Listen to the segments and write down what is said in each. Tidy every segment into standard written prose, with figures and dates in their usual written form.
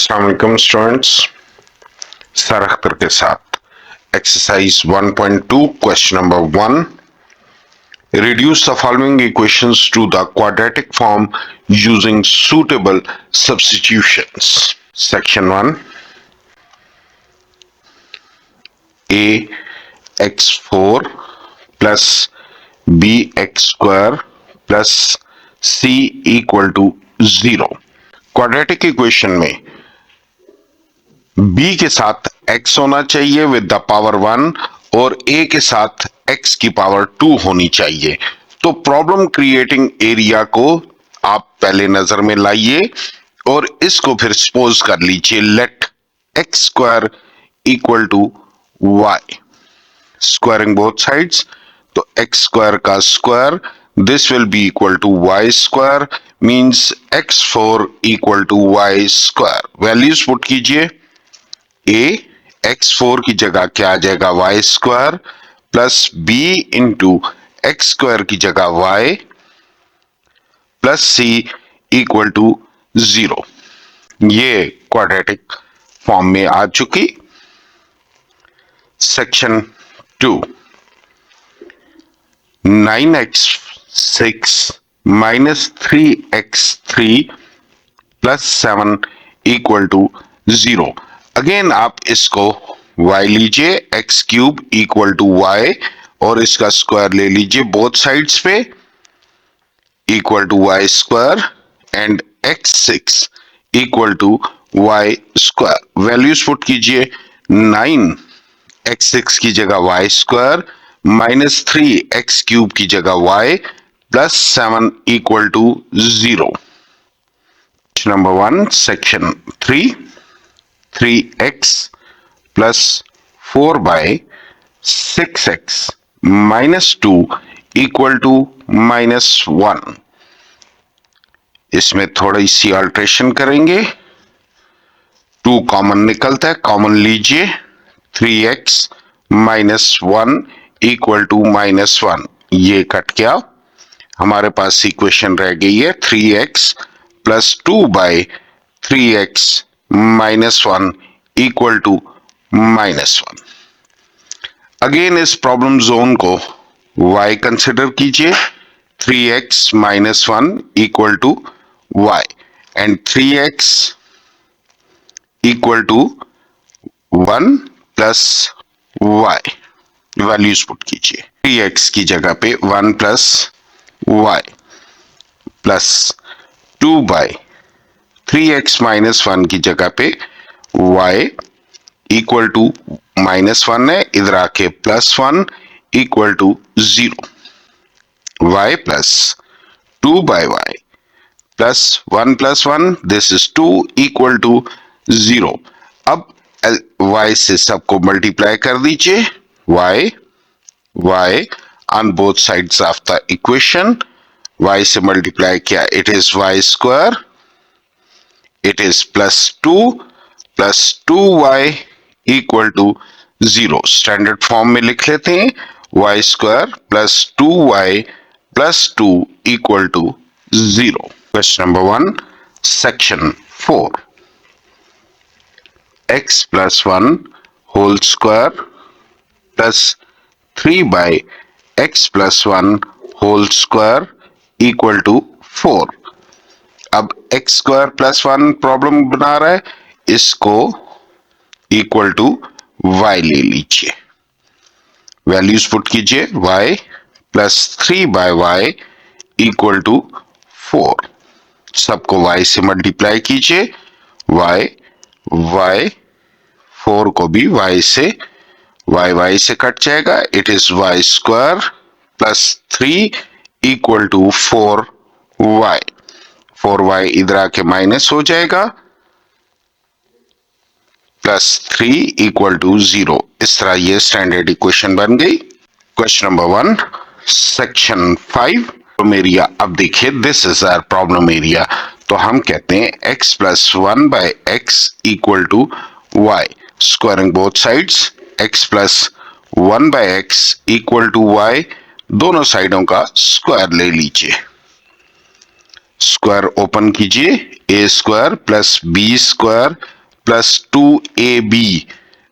अस्सलाम वालेकुम students, sir Akhtar के साथ exercise 1.2 question number 1, reduce the following equations to the quadratic form using suitable substitutions. Section 1, a x4 plus bx square plus c equal to 0. Quadratic equation में b के साथ x होना चाहिए with the power 1 और a के साथ x की power 2 होनी चाहिए। तो प्रॉब्लम क्रिएटिंग एरिया को आप पहले नजर में लाइए और इसको फिर सपोज कर लीजिए let x square equal to y, squaring both sides, तो x स्क्वायर का square this will be equal to y square means x4 equal to y square. Values put कीजिए, a x4 की जगह क्या आ जाएगा y square plus b into x square की जगह y plus c equal to 0। ये क्वाड्रेटिक फॉर्म में आ चुकी। Section 2, 9x6 minus 3x3 plus 7 equal to 0। Again आप इसको y लीजिए, x cube equal to y और इसका स्क्वायर ले लीजिए बोथ साइड्स पे equal to y square and x6 equal to y square. Values put कीजिए, 9 x6 की जगह y square minus 3 x cube की जगह y plus 7 equal to 0। Number 1 section 3, 3x plus 4 by 6x minus 2 equal to -1। इसमें थोड़ी सी alteration करेंगे, 2 common निकलता है, कॉमन लीजिए, 3x माइनस 1 इक्वल टू -1, ये कट गया, हमारे पास इक्वेशन रह गई है 3x plus 2 by 3x minus 1 equal to -1। Again इस प्रॉब्लम जोन को y कंसिडर कीजिए, 3x minus 1 equal to y and 3x equal to 1 plus y। Values put कीजिए, 3x की जगह पे 1 plus y plus 2 by 3x minus 1 की जगह पे y इक्वल टू -1 है, इधर आके +1 equal to 0। y plus 2 by y plus 1 plus 1 this is 2 equal to 0। अब y से सबको मल्टीप्लाई कर दीजिए, y on both sides of the equation, y से मल्टीप्लाई किया it is y square, it is plus 2y equal to 0। Standard form में लिख लेते हैं, y square plus 2y plus 2 equal to 0। Question number 1 section 4, x plus 1 whole square plus 3 by x plus 1 whole square equal to 4। अब x square plus 1 problem बना रहा है, इसको equal to y ले लीजिए, वैल्यूज पुट कीजिए, y plus 3 by y equal to 4। सबको y से मल्टीप्लाई कीजिए, y 4 को भी y से कट जाएगा, it is y square plus 3 equal to 4y। 4y इधर आके माइनस हो जाएगा, प्लस 3 इक्वल टू 0। इस तरह ये स्टैंडर्ड इक्वेशन बन गई। Question number 1 section 5 problem area. अब देखिए this is our problem area, तो हम कहते हैं x plus 1 by x equal to y, squaring both sides, x plus 1 by x equal to y, दोनों साइडों का स्क्वायर ले लीजिए। स्क्वायर ओपन कीजिए, a square plus b square plus 2ab।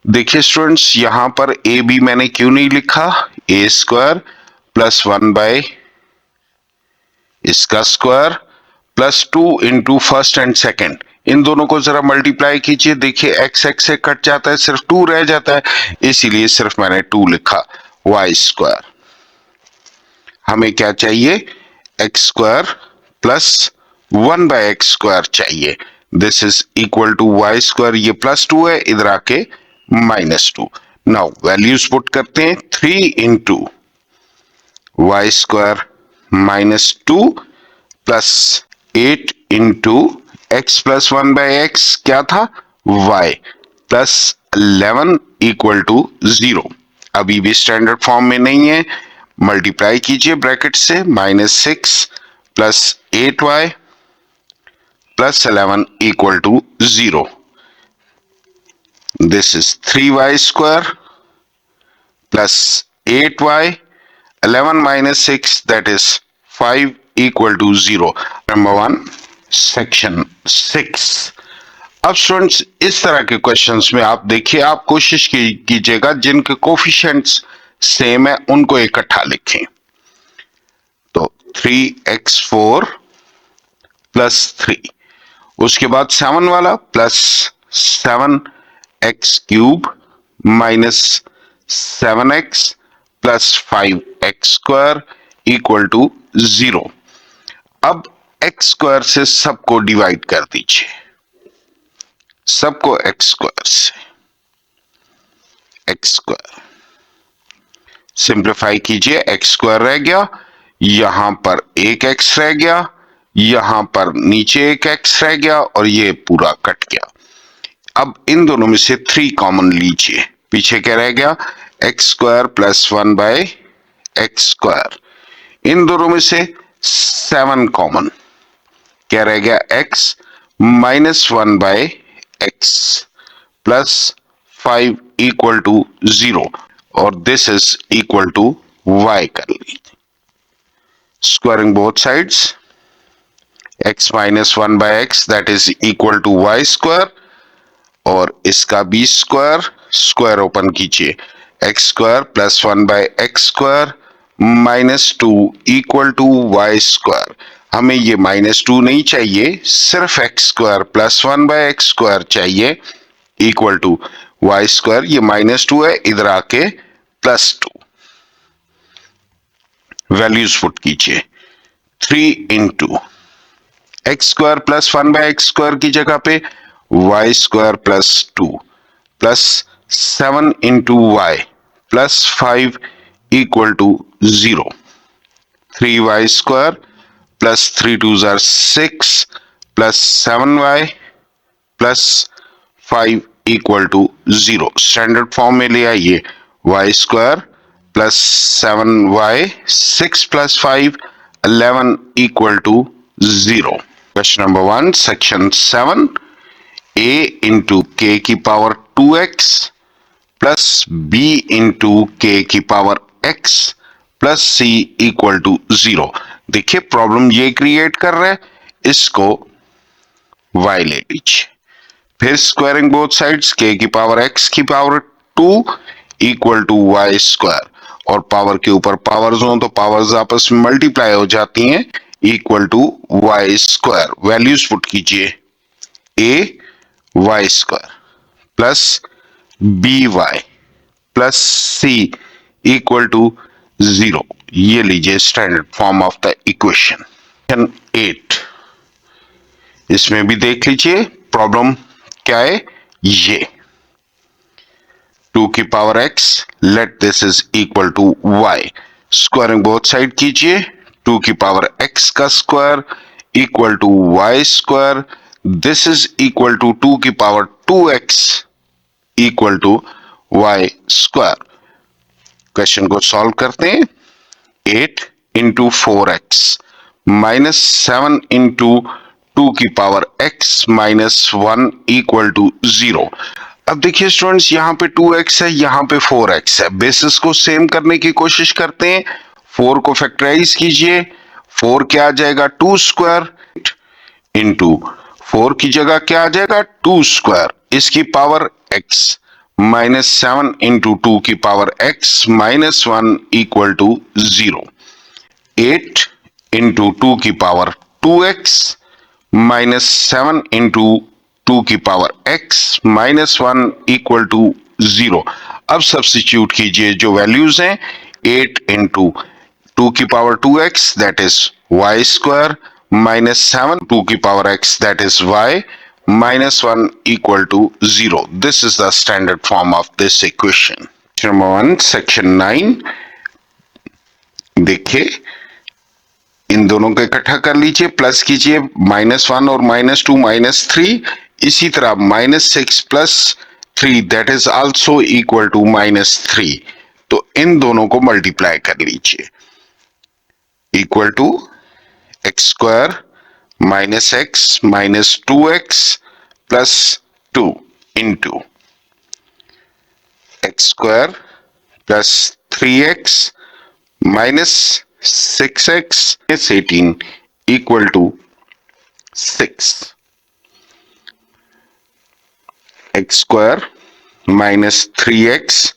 देखिए स्टूडेंट्स, यहां पर ए बी मैंने क्यों नहीं लिखा, ए स्क्वायर प्लस 1 बाय इसका square plus 2 into first and second, इन दोनों को जरा मल्टीप्लाई कीजिए। देखिए एक्स एक्स से कट जाता है, सिर्फ 2 रह जाता है, इसीलिए सिर्फ मैंने 2 लिखा। वाई स्क्वायर, हमें क्या चाहिए, x square plus 1 by x square चाहिए। This is equal to y square, ये प्लस 2 है, इधर आके -2। नाउ वैल्यूज पुट करते हैं, 3 into y square -2 plus 8 into x plus 1 by x क्या था, y प्लस 11 इक्वल टू 0। अभी भी स्टैंडर्ड फॉर्म में नहीं है, मल्टीप्लाई कीजिए ब्रैकेट से, -6 plus 8y plus 11 equal to 0। This is 3y square plus 8y, 11 minus 6 that is 5 equal to 0। Number 1 section 6। अब स्टूडेंट्स इस तरह के क्वेश्चंस में आप देखिए, आप कोशिश कीजिएगा जिनके कोफिशिएंट्स सेम है उनको इकट्ठा लिखें। तो 3x4 प्लस 3, उसके बाद 7 वाला plus 7x³ minus 7x plus 5x square equal to 0। अब x स्क्वायर से सबको डिवाइड कर दीजिए, सबको x स्क्वायर से, x स्क्वायर सिंप्लीफाई कीजिए, x स्क्वायर रह गया, यहां पर एक x रह गया, यहां पर नीचे एक x रह गया और ये पूरा कट गया। अब इन दोनों में से 3 कॉमन लीजिए, पीछे क्या रह गया, x square plus 1 by x square, इन दोनों में से 7 कॉमन, क्या रह गया, x minus 1 by x plus 5 equal to 0 और this is equal to y कर लीजिए। Squaring both sides, x minus 1 by x that is equal to y square और इसका b स्क्वायर, स्क्वायर ओपन कीजिए, x square plus 1 by x square -2 equal to y square. हमें ये -2 नहीं चाहिए, सिर्फ x square plus 1 by x square चाहिए equal to y square. ये -2 है, इधर आके +2। वैल्यूज पुट कीजिए, 3 into x square plus 1 by x square की जगह पे y square plus 2 plus 7 into y plus 5 equal to 0। 3y square plus 3 2s are 6 plus 7y plus 5 equal to 0। Standard form में ले आइए, y square plus 7y 6 plus 5 11 equal to 0। Question number 1 section 7, a into k की power 2x plus b into k की power x plus c equal to 0। देखिए problem ये create कर रहा है, इसको y ले लीजिए, फिर स्क्वायरिंग बोथ साइड्स, k की पावर x की power 2 equal to y square, और पावर के ऊपर पावर्स हो तो पावर्स आपस में मल्टीप्लाई हो जाती हैं, equal to y square. Values put कीजिए, a y square plus by plus c equal to 0। ये लीजिए standard form of the equation. 8, इसमें भी देख लीजिए प्रॉब्लम क्या है, ये 2 की power x, let this is equal to y। Squaring both side कीजिए, 2 की पावर x का square equal to y square, this is equal to 2 की power 2x equal to y square. Question को सॉल्व करते हैं, 8 इंटू 4x माइनस 7 इंटू 2 की power x minus 1 equal to 0। अब देखिए स्टूडेंट्स, यहाँ पे 2x है, यहाँ पे 4x है, बेसिस को सेम करने की कोशिश करते हैं। 4 को फैक्टराइज कीजिए, 4 क्या आ जाएगा, 2 स्क्वायर इंटू 4 की जगह क्या आ जाएगा 2 स्क्वायर इसकी पावर x माइनस 7 इंटू 2 की power x minus 1 equal to 0। 8 into 2 की पावर 2x माइनस 7 इंटू 2 की power x minus 1 equal to 0। अब सब्स्टिट्यूट कीजिए जो वैल्यूज हैं 8 इंटू 2 की power 2x that is y square minus 7 2 की power x that is y minus 1 equal to 0. This is the standard form of this equation. Number 1, section 9. देखिए इन दोनों को इकट्ठा कर लीजिए, प्लस कीजिए -1 और -2 -3, इसी तरह -6 plus 3 that is also equal to -3। तो इन दोनों को मल्टीप्लाई कर लीजिए, equal to x square minus x minus 2x plus 2 into x square plus 3x minus 6x is 18 equal to 6. X square minus 3x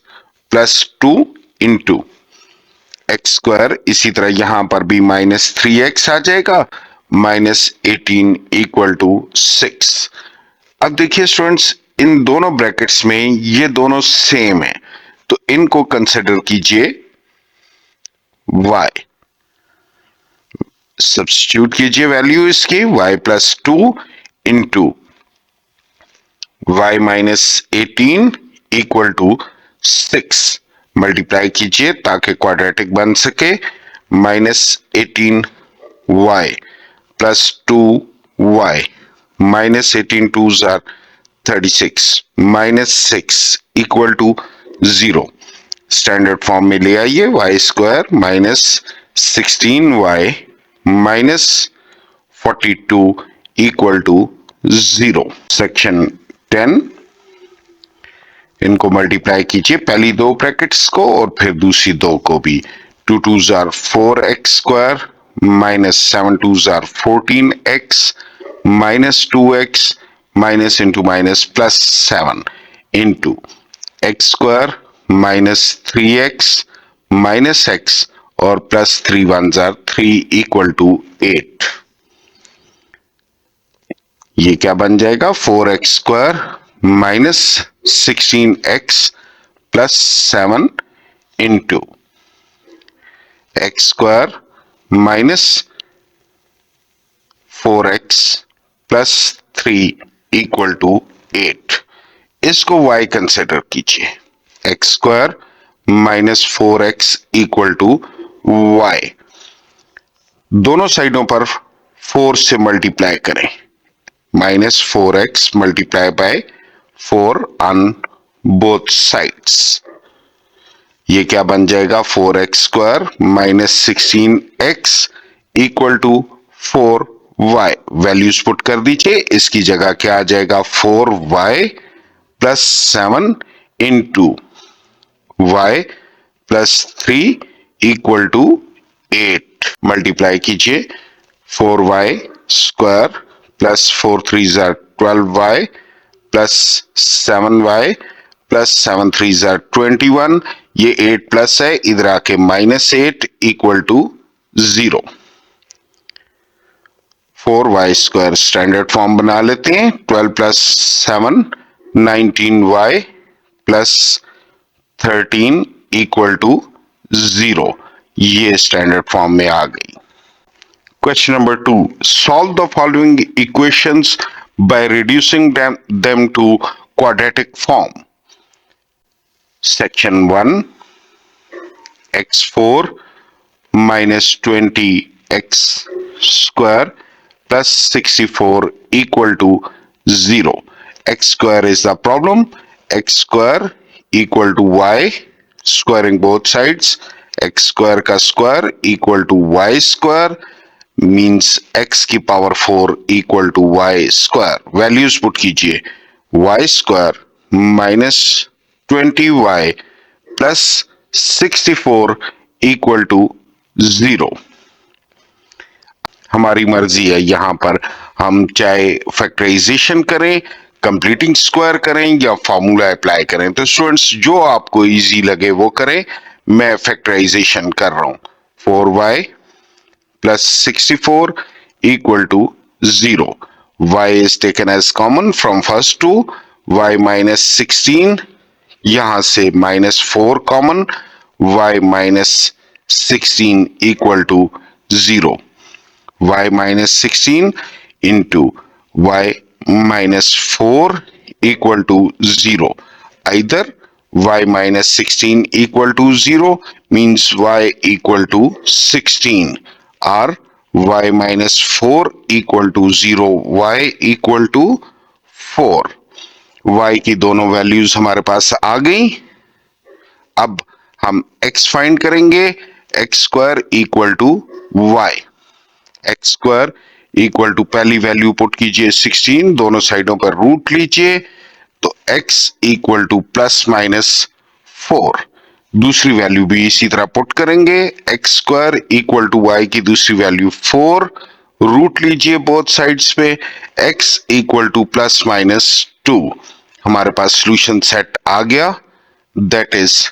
plus 2 into x square, इसी तरह यहां पर भी minus 3x आ जाएगा, minus 18 equal to 6. अब देखिए students in दोनों brackets में ये दोनों सेम है, तो इनको कंसिडर कीजिए y। सब्स्टिट्यूट कीजिए वैल्यू इसकी y plus 2 into y minus 18 equal to 6। Multiply कीजिए ताकि क्वाड्रेटिक बन सके, -18y plus 2y minus 18 2s are 36 minus 6 equal to 0। Standard form में ले आइए, y square minus 16y minus 42 equal to 0। Section 10, इनको मल्टीप्लाई कीजिए, पहली दो ब्रैकेट्स को और फिर दूसरी दो को भी। 2 2s are 4x square minus 7 2s are 14x minus 2x minus into minus plus 7 into x square minus 3x minus x और plus 3 1s are 3 equal to 8। ये क्या बन जाएगा 4x square minus 16x plus 7 into x square minus 4x plus 3 equal to 8। इसको y consider कीजिए, x square minus 4x equal to y। दोनों साइडों पर 4 से मल्टीप्लाई करें, minus 4x multiply by 4 on both sides. ये क्या बन जाएगा 4x square minus 16x equal to 4y। Values put कर दीजिए, इसकी जगह क्या आ जाएगा 4y plus 7 into y plus 3 equal to 8। Multiply कीजिए 4y square plus 4 3s are 12y plus 7y plus 7 3s are 21। ये 8 प्लस है, इधर आके minus 8 equal to 0। 4y square standard form बना लेते हैं, 12 plus 7 19y plus 13 equal to 0। ये standard form में आ गई। Question number 2. Solve the following equations by reducing them to quadratic form. Section 1. x4 minus 20x square plus 64 equal to 0. X square is the problem. X square equal to y, squaring both sides. X square का square equal to y square means x की power 4 equal to y square. Values put कीजिए, y square minus 20y plus 64 equal to 0। हमारी मर्जी है, यहां पर हम चाहे फैक्टराइजेशन करें, कंप्लीटिंग स्क्वायर करें या फॉर्मूला अप्लाई करें। तो स्टूडेंट्स जो आपको इजी लगे वो करें। मैं फैक्टराइजेशन कर रहा हूं। 4y plus 64 equal to 0. Y is taken as common from first two. Y minus 16, यहां से -4 common, y minus 16 equal to 0. Y minus 16 into y minus 4 equal to 0. Either y minus 16 equal to 0 means y equal to 16, or y minus 4 equal to 0, y equal to 4. y की दोनों values हमारे पास आ गई। अब हम x find करेंगे। X square equal to y. X square equal to पहली value put कीजिए 16, दोनों साइडों पर रूट लीजिए, तो x equal to plus minus 4। दूसरी वैल्यू भी इसी तरह पुट करेंगे। X square equal to y की दूसरी वैल्यू 4, रूट लीजिए बोथ साइड्स पे, x equal to plus minus 2। हमारे पास सॉल्यूशन सेट आ गया, that is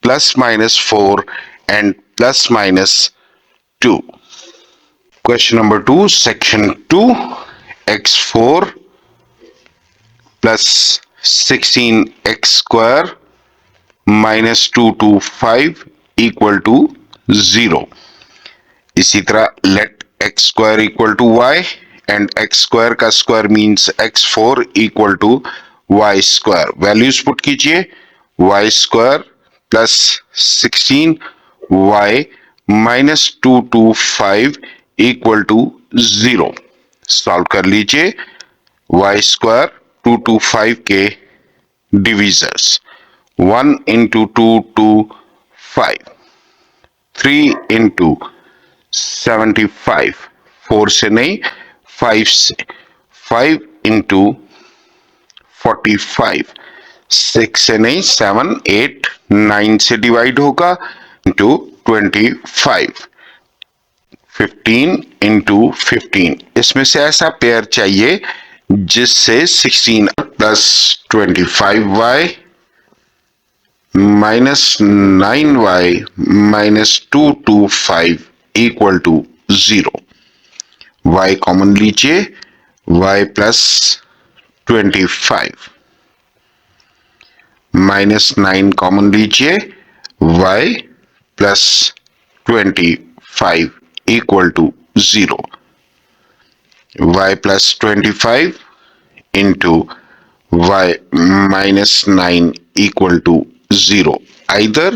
plus minus 4 and plus minus 2। Question number 2, section 2, x4 plus 16x square minus 2 to 5 equal to 0. इसी तरह let x square equal to y and x square का square means x4 equal to y square. Values put कीजिए, y square plus 16y minus 2 to 5 equal to 0। Solve कर लीजिए। y square 2 to 5 के divisors 1 into 2 to 5, 3 into 75, 4 से नहीं 5 से, 5 into 45, 6 से नहीं 7, 8, 9 से डिवाइड होगा into 25, 15 into 15। इसमें से ऐसा पेयर चाहिए जिससे 16 plus 25y minus 9y minus 2 to 5 equal to 0। y common लीजिए, y प्लस 25 माइनस 9 कॉमन लीजिए, y plus 25 equal to 0. Y plus 25 into y minus 9 equal to 0. Either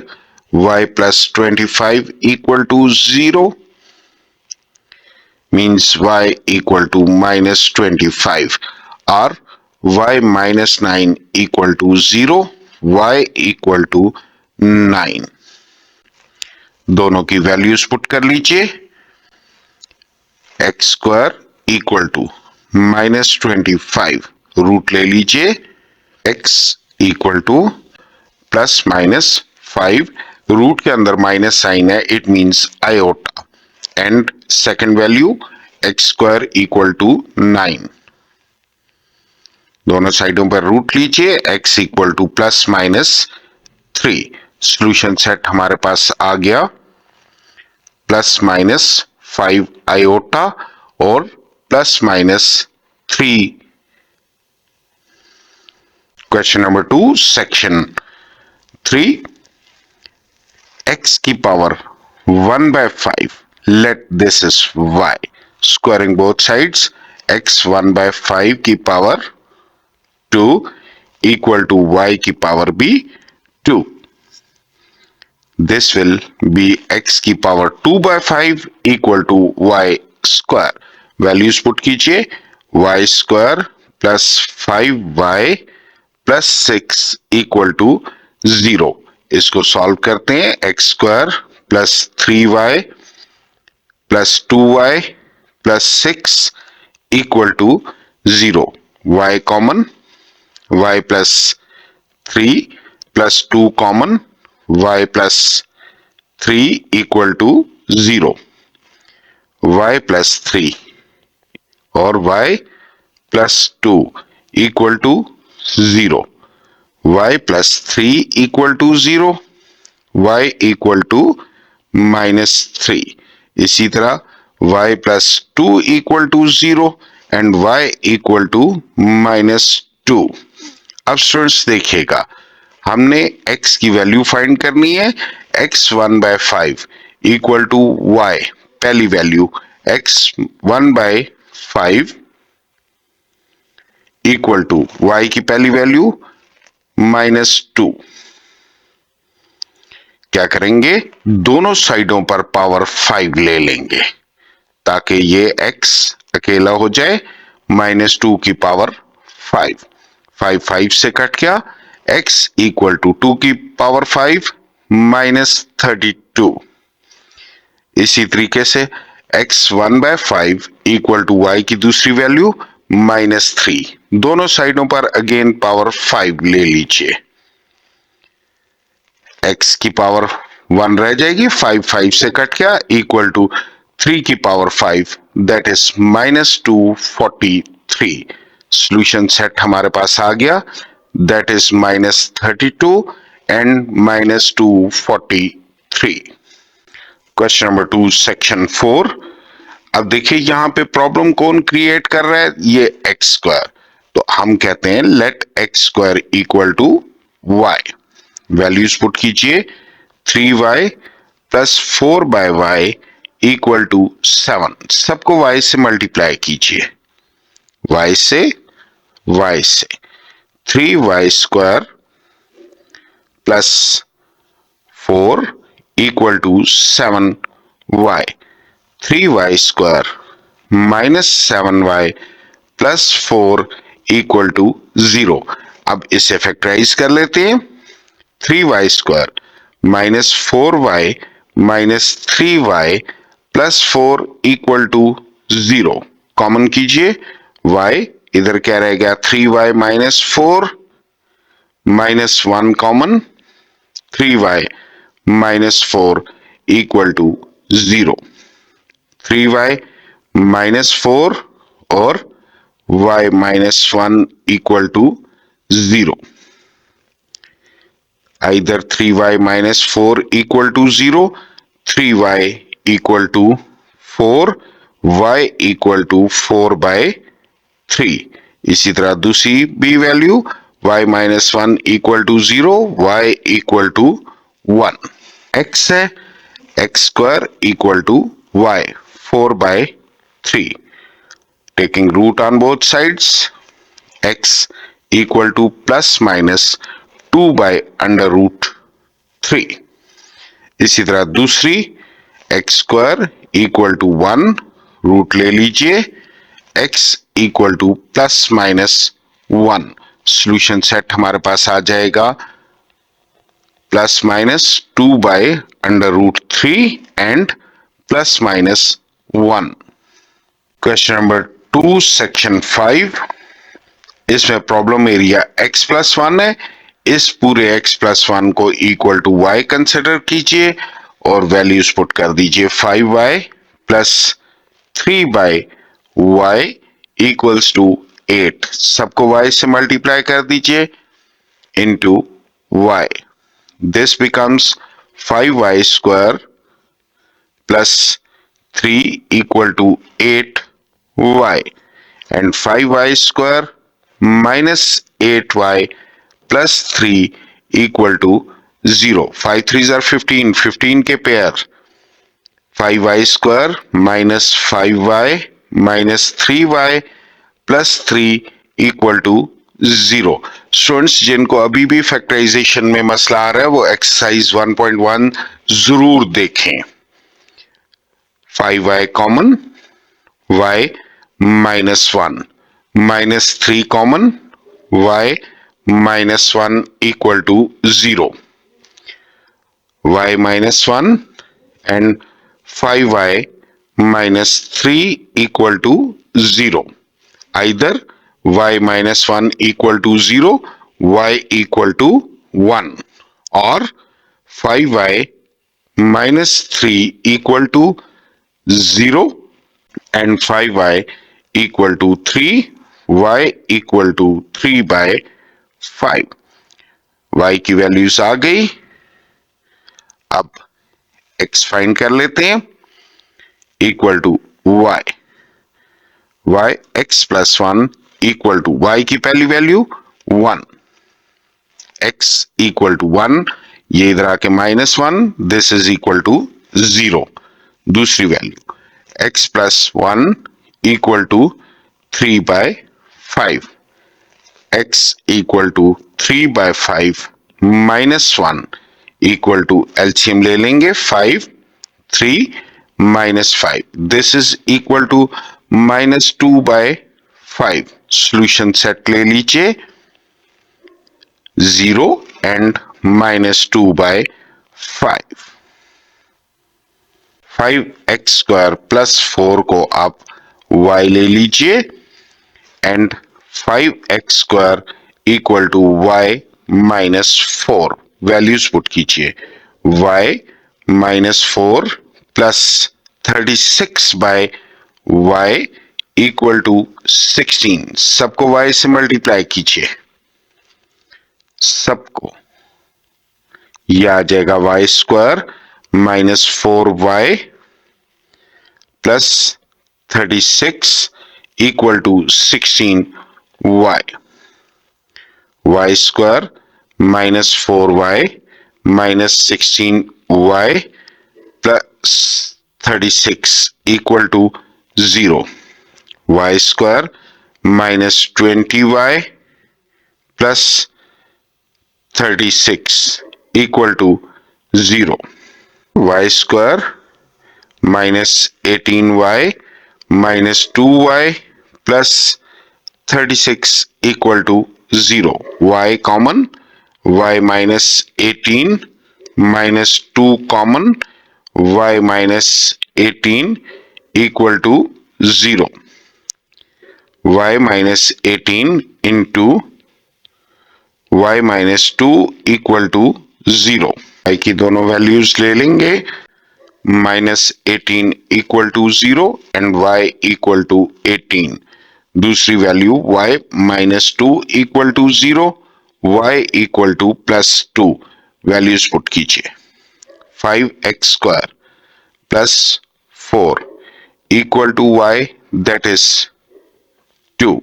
y plus 25 equal to 0 means y equal to minus 25, or y minus 9 equal to 0, y equal to 9। दोनों की values put कर लीजिए। X square equal to minus 25, root ले लीजिए, x equal to plus minus 5, root के अंदर minus sign है, it means iota, and second value x square equal to 9। दोनों साइडों पर रूट लीजिए, x equal to plus minus 3। Solution set हमारे पास आ गया, प्लस माइनस 5 आयोटा और plus minus 3। Question number 2, section 3, x की power 1/5, late this is y, squaring both sides, x 1/5 की पावर 2 इक्वल टू y की पावर भी 2। This will be x की power 2/5 equal to y square. Values put कीजिए, y square plus 5y plus 6 equal to 0। इसको solve करते हैं। x square plus 3y plus 2y plus 6 equal to 0। y common, y plus 3 plus 2 common, y plus 3 equal to 0, y plus 3 और y plus 2 equal to 0, y plus 3 equal to 0, y equal to -3. इसी तरह y plus 2 equal to 0 and y equal to -2. अब students देखिएगा, हमने x की value find करनी है। x 1/5 equal to y, पहली value x 1/5 equal to y की पहली वैल्यू -2। क्या करेंगे, दोनों साइडों पर पावर 5 ले लेंगे ताकि ये x अकेला हो जाए, -2 की पावर 5। 5 से कट गया, x इक्वल टू 2 की पावर 5 -32। इसी तरीके से x 1/5 इक्वल टू y की दूसरी वैल्यू -3। दोनों साइडों पर अगेन पावर 5 ले लीजिए, x की पावर 1 रह जाएगी, 5 से कट गया, इक्वल टू 3 की power 5 that is -243। Solution set हमारे पास आ गया, that is -32 and -243। Question number 2 section 4। अब देखिए यहां पे प्रॉब्लम कौन क्रिएट कर रहा है, ये एक्स स्क्वायर। तो हम कहते हैं let x square equal to y. Values put कीजिए, 3y plus 4/y equal to 7। सबको y से मल्टीप्लाई कीजिए, y से 3y square plus 4 equal to 7y। 3y square minus 7y plus 4 equal to 0। अब इसे फैक्टराइज कर लेते हैं, 3y square minus 4y minus 3y plus 4 equal to 0। Common कीजिए, y इधर क्या रह गया, 3y minus 4 minus 1 common, 3y minus 4 equal to 0। 3y minus 4 और y minus 1 equal to 0। either 3y minus 4 equal to 0, 3y equal to 4, y equal to 4/3। इसी तरह दूसरी भी value y minus 1 equal to 0, y equal to 1। x है, x square equal to y 4/3। taking root on both sides, x equal to plus minus 2/√3। इसी तरह दूसरी x square equal to 1, root ले लीजिए, x equal to plus minus 1। Solution set हमारे पास आ जाएगा plus minus 2/√3 and plus minus 1। Question number 2 section 5। इसमें प्रॉब्लम एरिया x प्लस 1 है। इस पूरे x प्लस 1 को इक्वल टू y कंसिडर कीजिए और वैल्यूज पुट कर दीजिए, 5y plus 3/y equals to 8। सबको y से मल्टीप्लाई कर दीजिए into y। This becomes 5y square plus 3 equal to 8y and 5y square minus 8y plus 3 equal to 0। 5 3s are 15, 15 के pair, 5y square minus 5y minus 3y plus 3 equal to 0। Students जिनको अभी भी factorisation में मसला आ रहा है वो exercise 1.1 जरूर देखें। 5y common, y minus 1 minus 3 common, y minus 1 equal to 0, y minus 1 and 5y minus 3 equal to 0, either y minus 1 equal to 0, y equal to 1 or 5y minus 3 equal to 0 and 5y equal to 3, y equal to 3/5। y की values आ गई। अब x find कर लेते हैं, equal to y, y x plus 1 equal to y की पहली value 1, x equal to 1, ये इधर आके -1, दिस इज इक्वल टू 0। दूसरी value x plus 1 equal to 3/5, x equal to 3/5 -1 equal to LCM ले लेंगे 5, 3 -5, this is equal to -2/5। Solution set ले लीजिए, 0 एंड -2/5। 5x² प्लस 4 को आप y ले लीजिए and 5x² equal to y -4, values put कीजिए, y -4 plus 36/y equal to 16। सबको y से मल्टीप्लाई कीजिए, सबको, यह आ जाएगा y² -4y plus 36 equal to 16y, y² -4y -16y plus 36 equal to 0, y² -20y plus 36 equal to 0, y² -18y -2y plus 36 equal to 0, y common, y -18 -2 common, y -18 equal to 0, y -18 into y -2 equal to 0। y की दोनों values ले लेंगे, -18 equal to 0 and y equal to 18। दूसरी value y -2 equal to 0, y equal to +2, values put कीजिए, 5x² plus 4 equal to y, that is 2,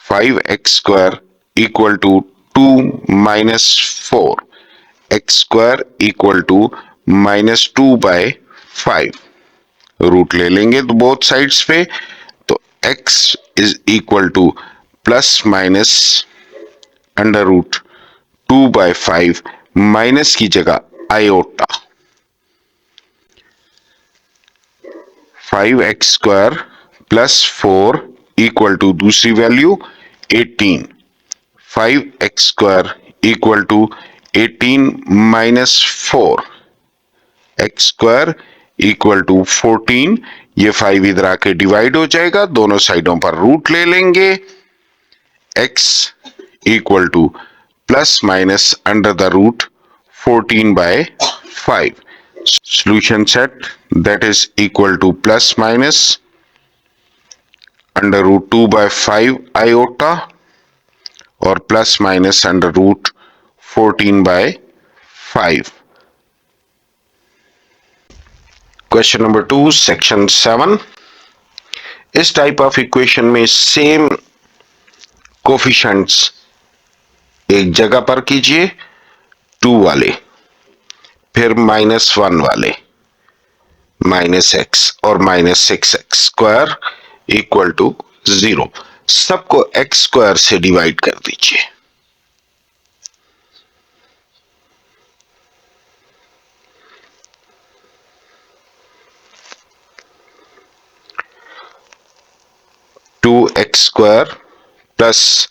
5x² equal to 2 -4, x² equal to -2/5। Root ले लेंगे तो both sides पे, तो x is equal to plus minus √2/5, minus की जगह iota, 5x² plus 4 equal to दूसरी value 18, 5x² equal to 18 -4, x² equal to 14, ये 5 इधर आके डिवाइड हो जाएगा, दोनों साइडों पर रूट ले लेंगे, x equal to plus minus √14/5। Solution set, that is equal to plus minus √2/5 iota और plus minus √14/5। Question number 2, section 7। इस टाइप ऑफ इक्वेशन में सेम कोफिशिएंट्स एक जगह पर कीजिए, 2 वाले, फिर -1 वाले, -x और -6x² इक्वल टू 0, सबको x² से डिवाइड कर दीजिए। Two x² plus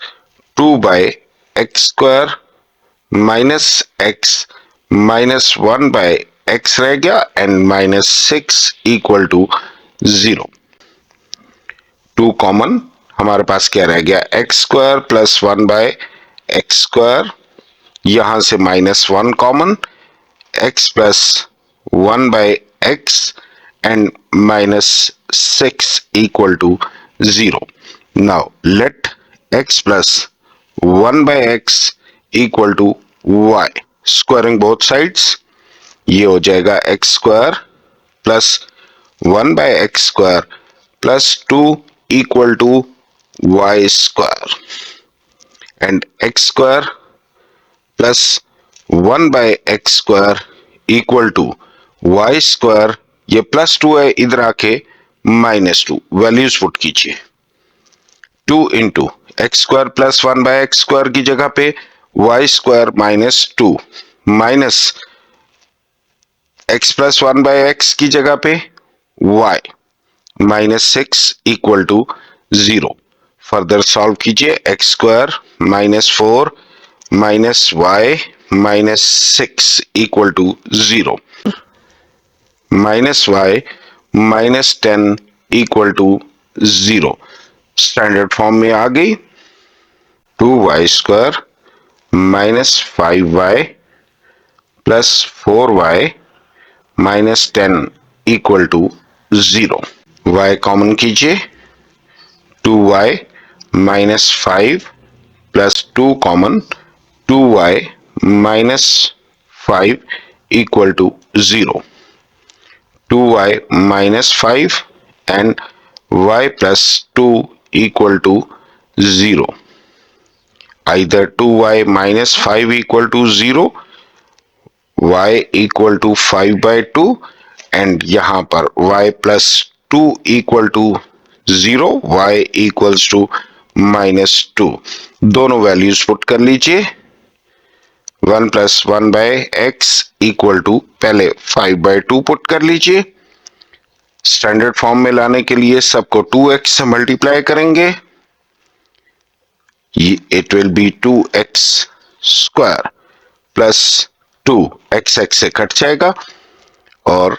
2/x² minus x minus 1/x रह गया एंड -6 इक्वल टू 0। 2 कॉमन, हमारे पास क्या रह गया, x² प्लस 1/x², यहां से -1 common, x plus 1/x and 6 equal to 0. Now let x plus 1 by x equal to y. Squaring both sides, ये हो जाएगा x square plus 1 by x square plus 2 equal to y square, and x square plus 1 by x square equal to y square. ये plus 2 है, इधर आके -2 values put कीजिए. 2 into x square plus 1 by x square की जगह पे y square -2 minus x plus 1 by x की जगह पे y -6 equal to 0. Further solve कीजिए. X square -4 minus y -6 equal to 0. Minus y -10 equal to 0. Standard form में आ गई. 2y square -5y plus 4y -10 equal to 0. y common कीजिए. 2y -5 plus 2 common, 2y -5 equal to 0. 2y -5 and y plus 2 equal to 0. Either 2y -5 equal to 0, y equal to 5 by 2, and यहाँ पर y plus 2 equal to 0, y equals to -2. दोनों values put कर लीजिए. 1 plus 1 by x equal to, पहले 5 by 2 put कर लीजिए. Standard form में लाने के लिए सबको 2x से मल्टीप्लाई करेंगे. It will B 2x square plus 2, x से कट जाएगा और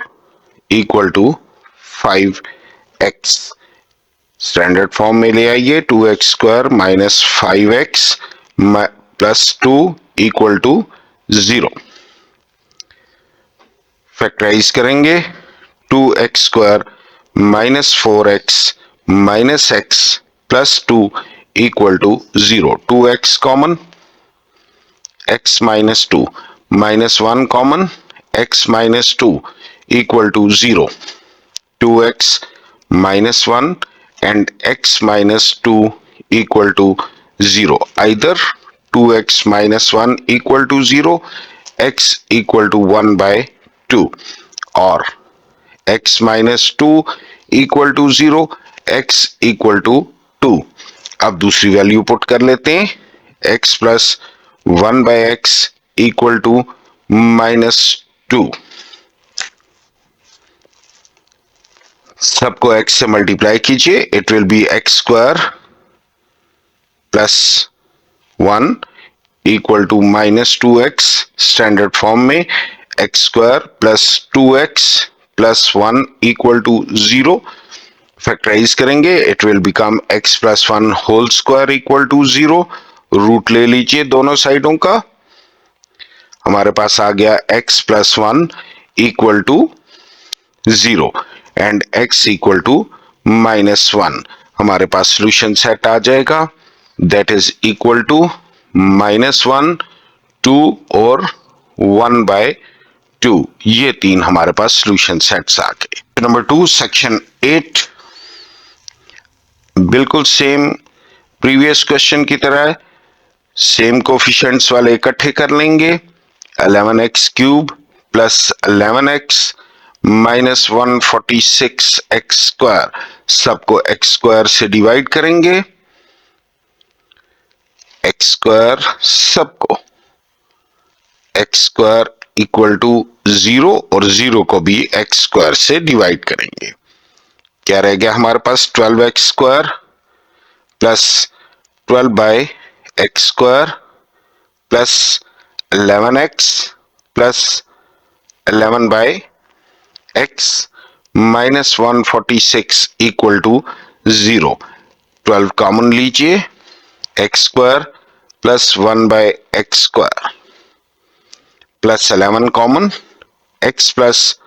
equal to 5x. Standard form में ले आइए. 2x square minus 5x plus 2 equal to 0. Factorise करेंगे. 2x square minus 4x minus x plus 2 equal to 0. 2x common, x minus 2 -1 common, x minus 2 equal to 0. 2x -1 and x minus 2 equal to 0. Either 2x -1 equal to 0, x equal to 1 by 2, or x minus 2 equal to 0, x equal to 2. अब दूसरी value put कर लेते हैं. x plus 1 by x equal to -2. सबको x से multiply कीजिए. It will be x square plus 1 equal to -2x. Standard form में x square plus 2x plus 1 equal to 0. Factorise करेंगे. It will become x plus 1 whole square equal to 0. Root ले लीजिए दोनों साइडों का. हमारे पास आ गया x plus 1 equal to 0 and x equal to -1. हमारे पास सोल्यूशन सेट आ जाएगा. दैट इज इक्वल टू -1, 2 और 1 by 2. ये तीन हमारे पास सोल्यूशन सेट्स आ गए. नंबर 2 सेक्शन 8 बिल्कुल सेम प्रीवियस क्वेश्चन की तरह सेम कोफिशिएंट्स वाले इकट्ठे कर लेंगे. 11x cube plus 11x minus 146x square. सबको x स्क्वायर से डिवाइड करेंगे. x स्क्वायर सबको x स्क्वायर इक्वल टू 0 और 0 को भी x स्क्वायर से डिवाइड करेंगे. क्या रह गया हमारे पास? 12x square plus 12 by x square plus 11x plus 11 by x minus 146 equal to 0. 12 common लीजिए. x square plus 1 by x square plus 11 common, x plus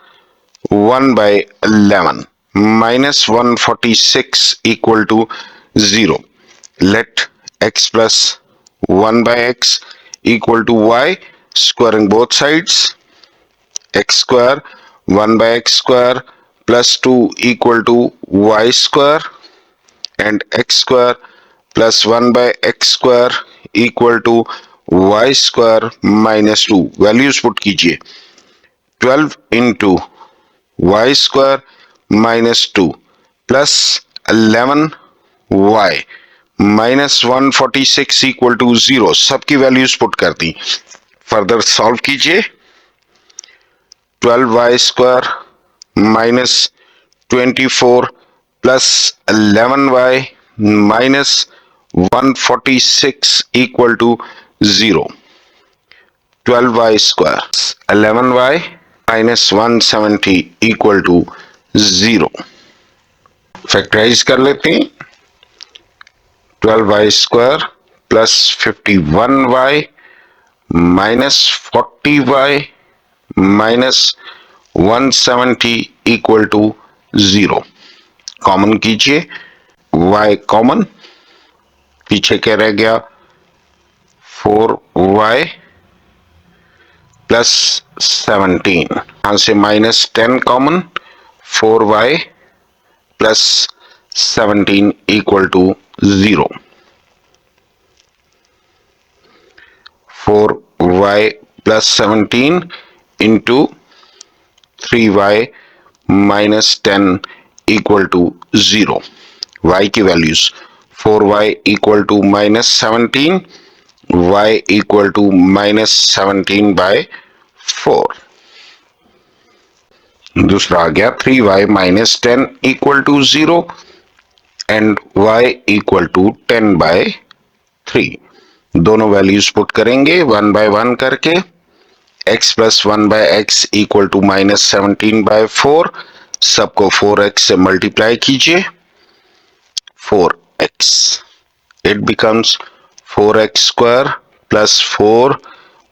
1 by 11 minus 146 equal to 0. Let x plus 1 by x equal to y, squaring both sides. X square 1 by x square plus 2 equal to y square, and x square plus 1 by x square equal to y square minus 2. Values put कीजिए. 12 into y square minus 2 plus 11y minus 146 equal to 0. सबकी values put कर दी. Further solve कीजिए. 12y square minus 24 plus 11y minus 146 equal to 0. 12y square 11y minus 170 equal to 0. Factorise कर लेते हैं. 12y square plus 51y minus 40y minus 170 equal to 0. Common कीजिए. y common, पीछे क्या रह गया? 4y plus 17. यहां से minus 10 common. 4y plus 17 equal to 0. 4y plus 17 into 3y minus 10 equal to 0. y की values 4y equal to minus 17, y equal to minus 17 by 4. दूसरा आ गया 3y minus 10 equal to 0 and y equal to 10 by 3. दोनों values put करेंगे 1 bye 1 करके. x plus 1 by x equal to minus 17 by 4. सबको 4x से multiply कीजिए. 4x, it becomes 4x square plus 4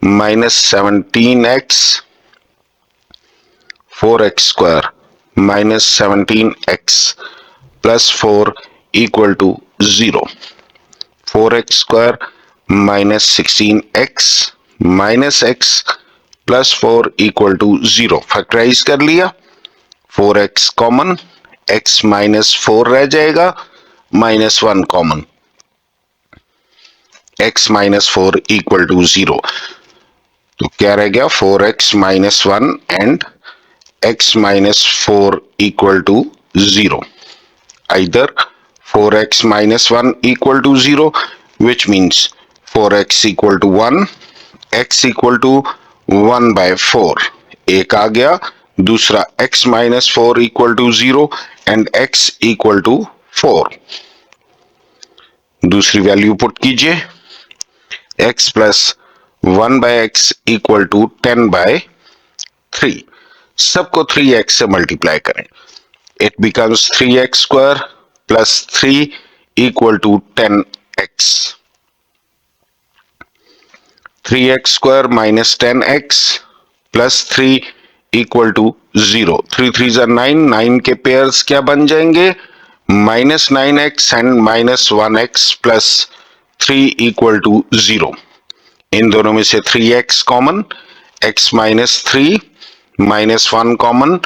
minus 17x. 4x square minus 17x plus 4 equal to 0. 4x square minus 16x minus x plus 4 equal to 0. Factorise कर लिया. 4x common, x minus 4 रह जाएगा, minus 1 common. x minus 4 equal to 0. तो क्या रह गया? 4x minus 1 and x minus 4 equal to 0. Either 4x minus 1 equal to 0, which means 4x equal to 1, x equal to 1 by 4. एक आ गया. दूसरा x minus 4 equal to 0 and x equal to 4. दूसरी value put कीजिए. x plus 1 by x equal to 10 by 3. सबको 3x से multiply करें. It becomes 3x square plus 3 equal to 10x. 3x square minus 10x plus 3 equal to 0. 3 3s are 9. 9 के pairs क्या बन जाएंगे? minus 9x and minus 1x plus 3 equal to 0. इन दोनों में से 3x common, x minus 3 minus 1 common,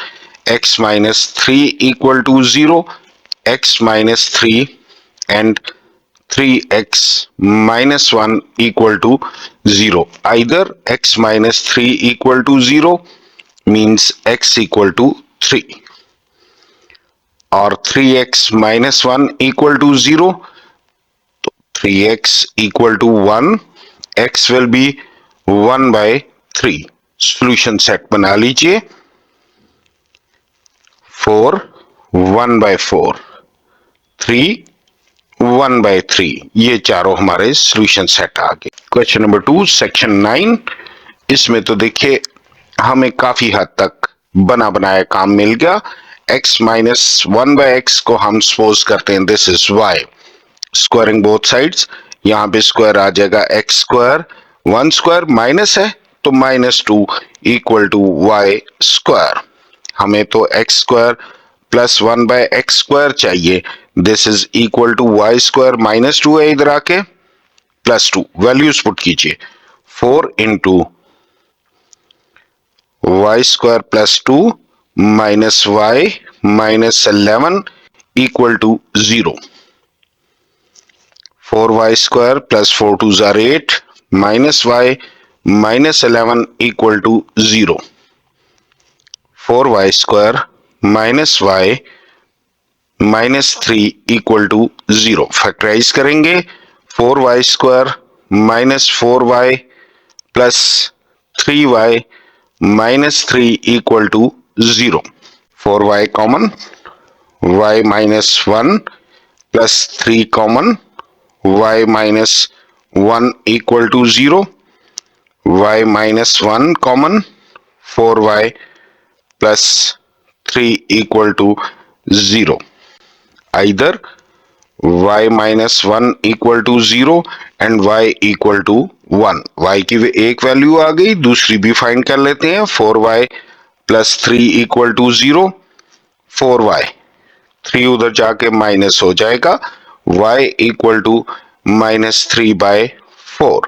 x minus 3 equal to 0, x minus 3 and 3x minus 1 equal to 0. Either x minus 3 equal to 0 means x equal to 3, or 3x minus 1 equal to 0. 3x equal to 1, x will be 1 by 3. Solution set बना लीजिए. 4 1 by 4, 3 1 by 3. ये चारों हमारे solution set आ गए. Question number 2 section 9. इसमें तो देखिए हमें काफी हद तक बना बनाया काम मिल गया. x minus 1 by x को हम सपोज करते हैं this is y. Squaring both sides. यहाँ पे स्क्वायर आ जाएगा x स्क्वायर. 1 स्क्वायर माइनस है तो minus 2 equal to y square. हमें तो x square plus 1 by x square चाहिए, this is equal to y square minus 2 है इधर आके, प्लस 2, वैल्यूज पुट कीजिए, 4 into y square plus 2 minus y minus 11 equal to 0, 4y square plus 4 2s are 8 minus y minus 11 equal to 0. 4y square minus y minus 3 equal to 0. Factorise करेंगे, 4y square minus 4y plus 3y minus 3 equal to 0. 4y common, y minus 1 plus 3 common, y minus 1 equal to 0, y minus 1 common, 4y plus 3 equal to 0. Either y minus 1 equal to 0 and y equal to 1. y की एक value आ गई, दूसरी भी find कर लेते हैं, 4y plus 3 equal to 0, 4y 3 उधर जाके माइनस हो जाएगा, y equal to minus 3 by 4.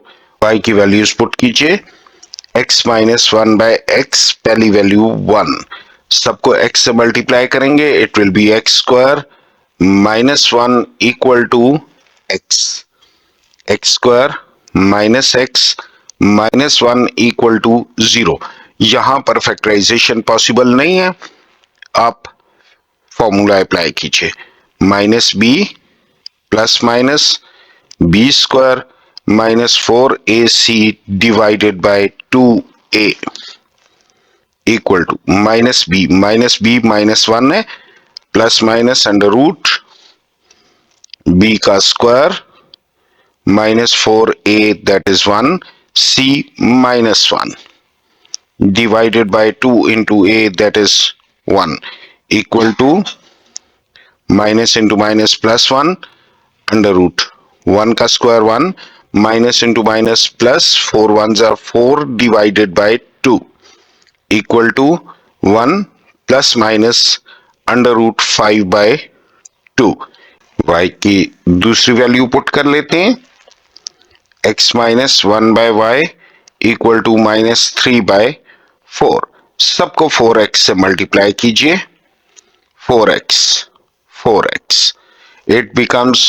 y की वैल्यूज पुट कीजिए, x माइनस 1 बाय एक्स, पहली वैल्यू 1, सबको x से मल्टीप्लाई करेंगे, it will be x square minus 1 equal to x, x square minus x minus 1 equal to 0. यहां पर factorisation possible नहीं है, आप फॉर्मूला अप्लाई कीजिए, minus b plus minus b square minus 4ac divided by 2a equal to minus b minus 1 है, plus minus under root b का square minus 4a that is 1, c minus 1 divided by 2 into a that is 1 equal to minus into minus plus 1 under root 1 का square 1 minus into minus plus 4 1s are 4 divided by 2 equal to 1 plus minus under root 5 by 2. y की दूसरी value put कर लेते हैं, x minus 1 by y equal to minus 3 by 4, सबको 4x से multiply कीजिए, 4x, it becomes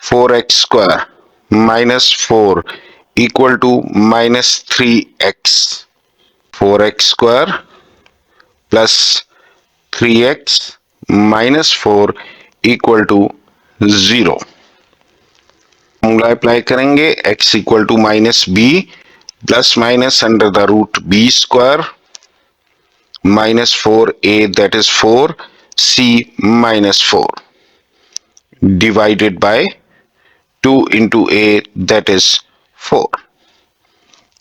4x square minus 4 equal to minus 3x, 4x square plus 3x minus 4 equal to 0. Formula apply करेंगे, x equal to minus b plus minus under the root b square minus 4a that is 4, c minus 4 divided by 2 into a that is 4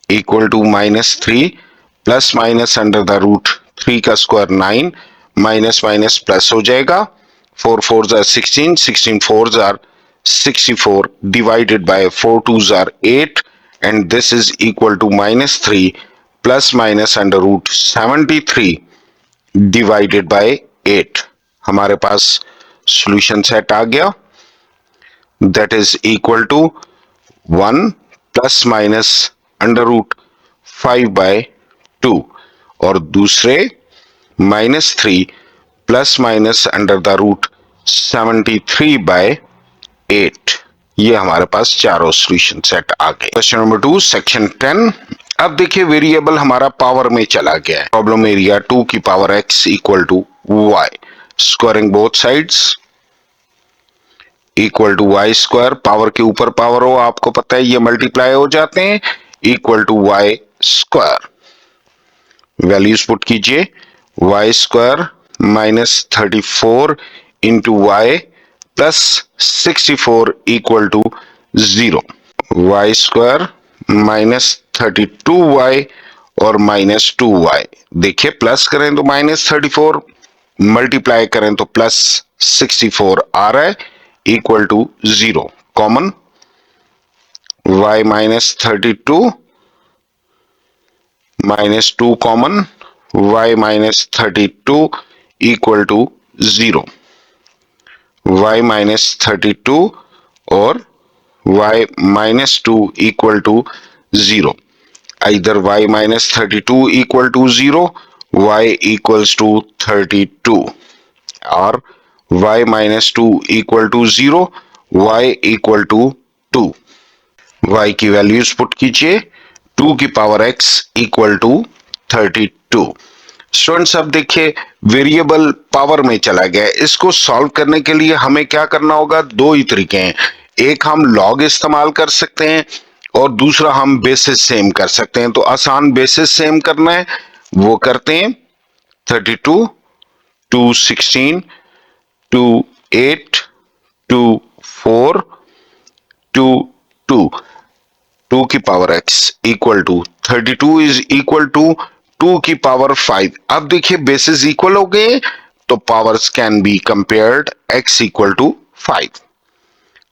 equal to minus 3 plus minus under the root 3 का square 9 minus minus plus हो जाएगा, 4 4s are 16, 16 4s are 64 divided by 4 2s are 8 and this is equal to minus 3 plus minus under root 73 divided by 8. हमारे पास solution set आ गया, that is equal to 1 plus minus under root 5 by 2 और दूसरे minus 3 plus minus under the root 73 by 8. ये हमारे पास चारों सॉल्यूशन सेट आ गए. Question number 2 section 10. अब देखिए वेरिएबल हमारा पावर में चला गया है, प्रॉब्लम एरिया 2 की power x equal to y, squaring both sides equal to y square, power के ऊपर पावर हो आपको पता है ये मल्टीप्लाई हो जाते हैं, equal to y square. Values put कीजिए, y square minus 34 into y plus 64 equal to 0, y square minus 32y और माइनस 2y. देखिए प्लस करें तो माइनस 34, मल्टीप्लाई करें तो प्लस 64 आ रहा है, equal to 0. Common y minus 32 minus 2 common, y minus 32 equal to 0, y minus 32 और y minus 2 equal to 0. Either y minus 32 equal to 0, y equals to 32, or y minus 2 equal to 0, y equal to 2. y की values put कीजिए, 2 की power x equal to 32. Students अब देखिए variable power में चला गया। इसको सॉल्व करने के लिए हमें क्या करना होगा, दो ही तरीके हैं। एक हम लॉग इस्तेमाल कर सकते हैं और दूसरा हम बेसिस सेम कर सकते हैं। तो आसान बेसिस सेम करना है वो करते हैं। 32 टू 16 टू 8 टू 4 टू 2, 2 की power x equal to 32 is equal to 2 की पावर 5। अब देखिए बेसिस इक्वल हो गए तो powers can be compared, x equal to 5।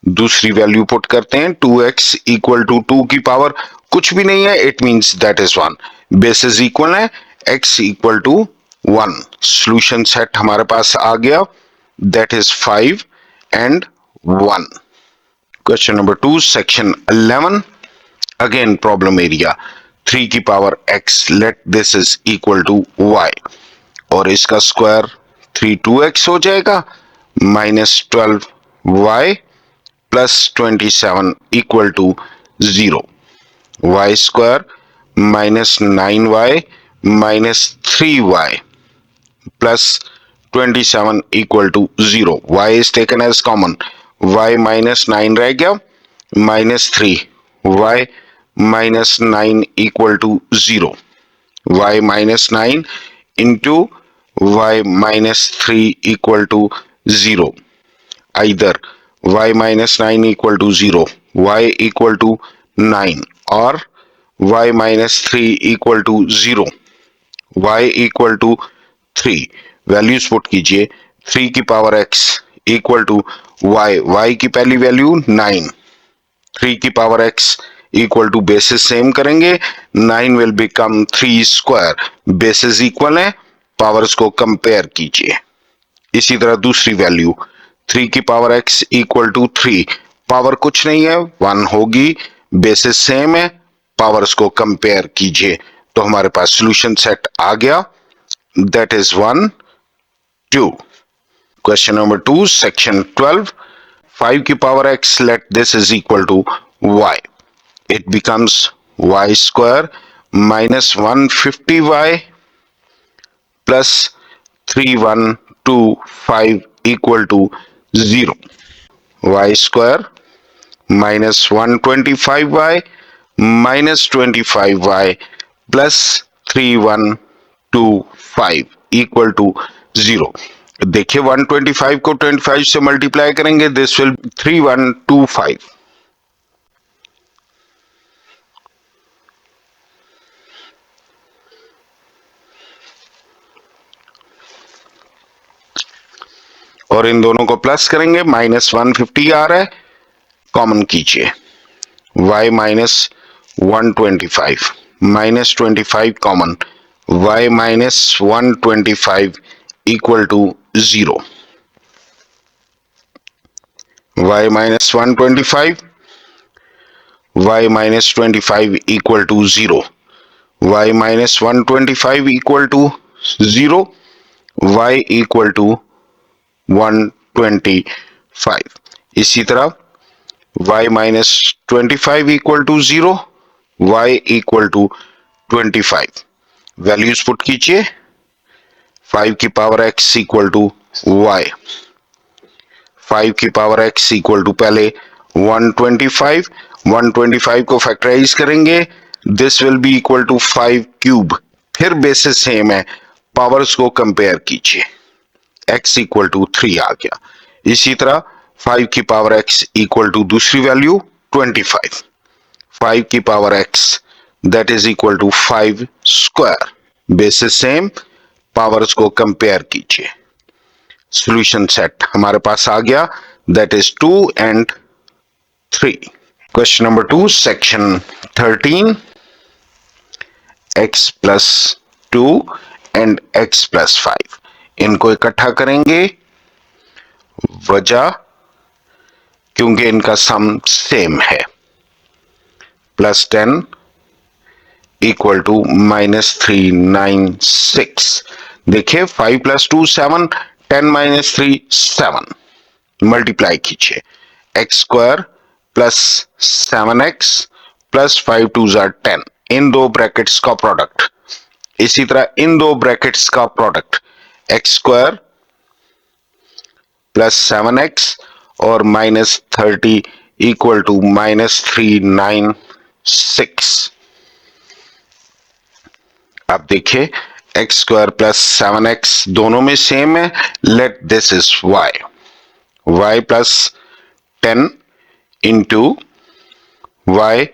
दूसरी वैल्यू पुट करते हैं, 2x इक्वल टू 2 की पावर कुछ भी नहीं है, it means that is 1। Basis equal है, x equal to 1। Solution set हमारे पास आ गया, that is 5 and 1। Question number 2 section 11, again problem area. 3 की power x, let this is equal to y, और इसका स्क्वायर 3 2x हो जाएगा, minus 12y plus 27 equal to 0। y square minus 9y minus 3y plus 27 equal to 0। y is taken as common, y minus 9 रह गया, minus 3, y minus 9 equal to 0। y minus 9 into y minus 3 equal to 0। either y minus 9 equal to 0, y equal to 9, or y minus 3 equal to 0, y equal to 3। Values put कीजिए, 3 की power x equal to y, y की पहली value 9, 3 की power x equal to basis same करेंगे, 9 will become 3 square. Basis equal है, powers को compare कीजिए। इसी तरह दूसरी वैल्यू 3 की power x equal to 3, power कुछ नहीं है 1 होगी, बेसिस सेम है, पावर्स को कंपेयर कीजिए। तो हमारे पास सॉल्यूशन सेट आ गया, that is 1 2। Question number 2 section 12, 5 की power x, let this is equal to y, it becomes y square minus 150y plus 3125 equal to 0। y square minus 125y minus 25y plus 3125 equal to 0। देखिए 125 को 25 से multiply करेंगे, this will 3125। और इन दोनों को plus करेंगे, minus 150 आ रहा है, कॉमन कीजिए, y minus 125 minus 25 common, y minus 125 equal to 0। y minus 125, y minus 25 equal to 0, y minus 125 equal to 0, y equal to 125। इसी तरह y minus 25 equal to 0, y equal to 25। Values put कीजिए, 5 की power x equal to y, 5 की power x equal to पहले 125, 125 को factorise करेंगे, this will be equal to 5 cube. फिर basis same है, पावर्स को कंपेयर कीजिए, x इक्वल टू 3 आ गया। इसी तरह 5 की पावर x इक्वल टू दूसरी वैल्यू 25, 5 की power x that is equal to 5 square. Basis same, powers को कंपेयर कीजिए। सॉल्यूशन सेट हमारे पास आ गया, that is 2 and 3। Question number 2 section 13, x plus 2 and x plus 5 इनको इकट्ठा करेंगे, वजह क्योंकि इनका सम सेम है, +10 इक्वल टू -396। देखिए 5 + 2 7, 10 - 3 7, मल्टीप्लाई कीजिए, x² प्लस 7x प्लस 5 2 10, इन दो ब्रैकेट्स का प्रोडक्ट। इसी तरह इन दो ब्रैकेट्स का प्रोडक्ट x² प्लस 7x और -30 इक्वल टू -396। अब देखिए x² प्लस 7x दोनों में सेम है, let this is y plus 10 into y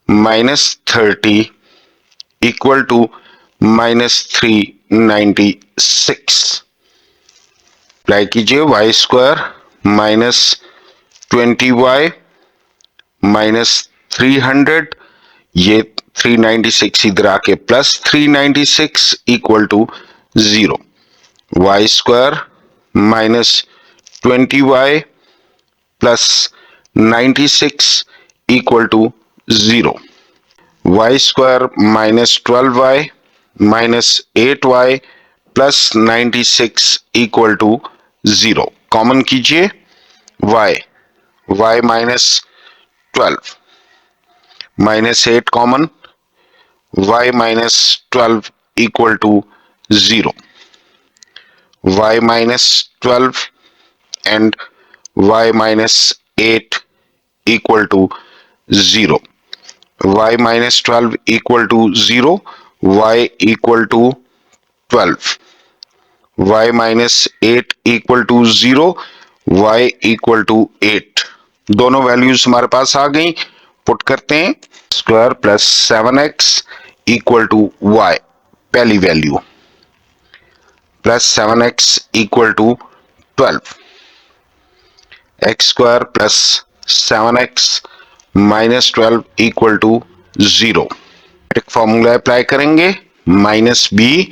-30 equal to -396। Apply कीजिए, y² -20y -300, ये 396 इधर आके +396 equal to 0। y² -20y plus 96 equal to 0। y² -12y -8y plus 96 equal to 0। Common कीजिए, y -12 -8 common, y -12 equal to 0। y -12 and y -8 equal to 0। y -12 equal to 0, y equal to 12, y -8 equal to 0, y equal to 8। दोनों values हमारे पास आ गई, put करते हैं। Square plus 7x equal to y, पहली value, plus 7x equal to 12, x² plus 7x -12 equal to 0। Formula apply करेंगे, -b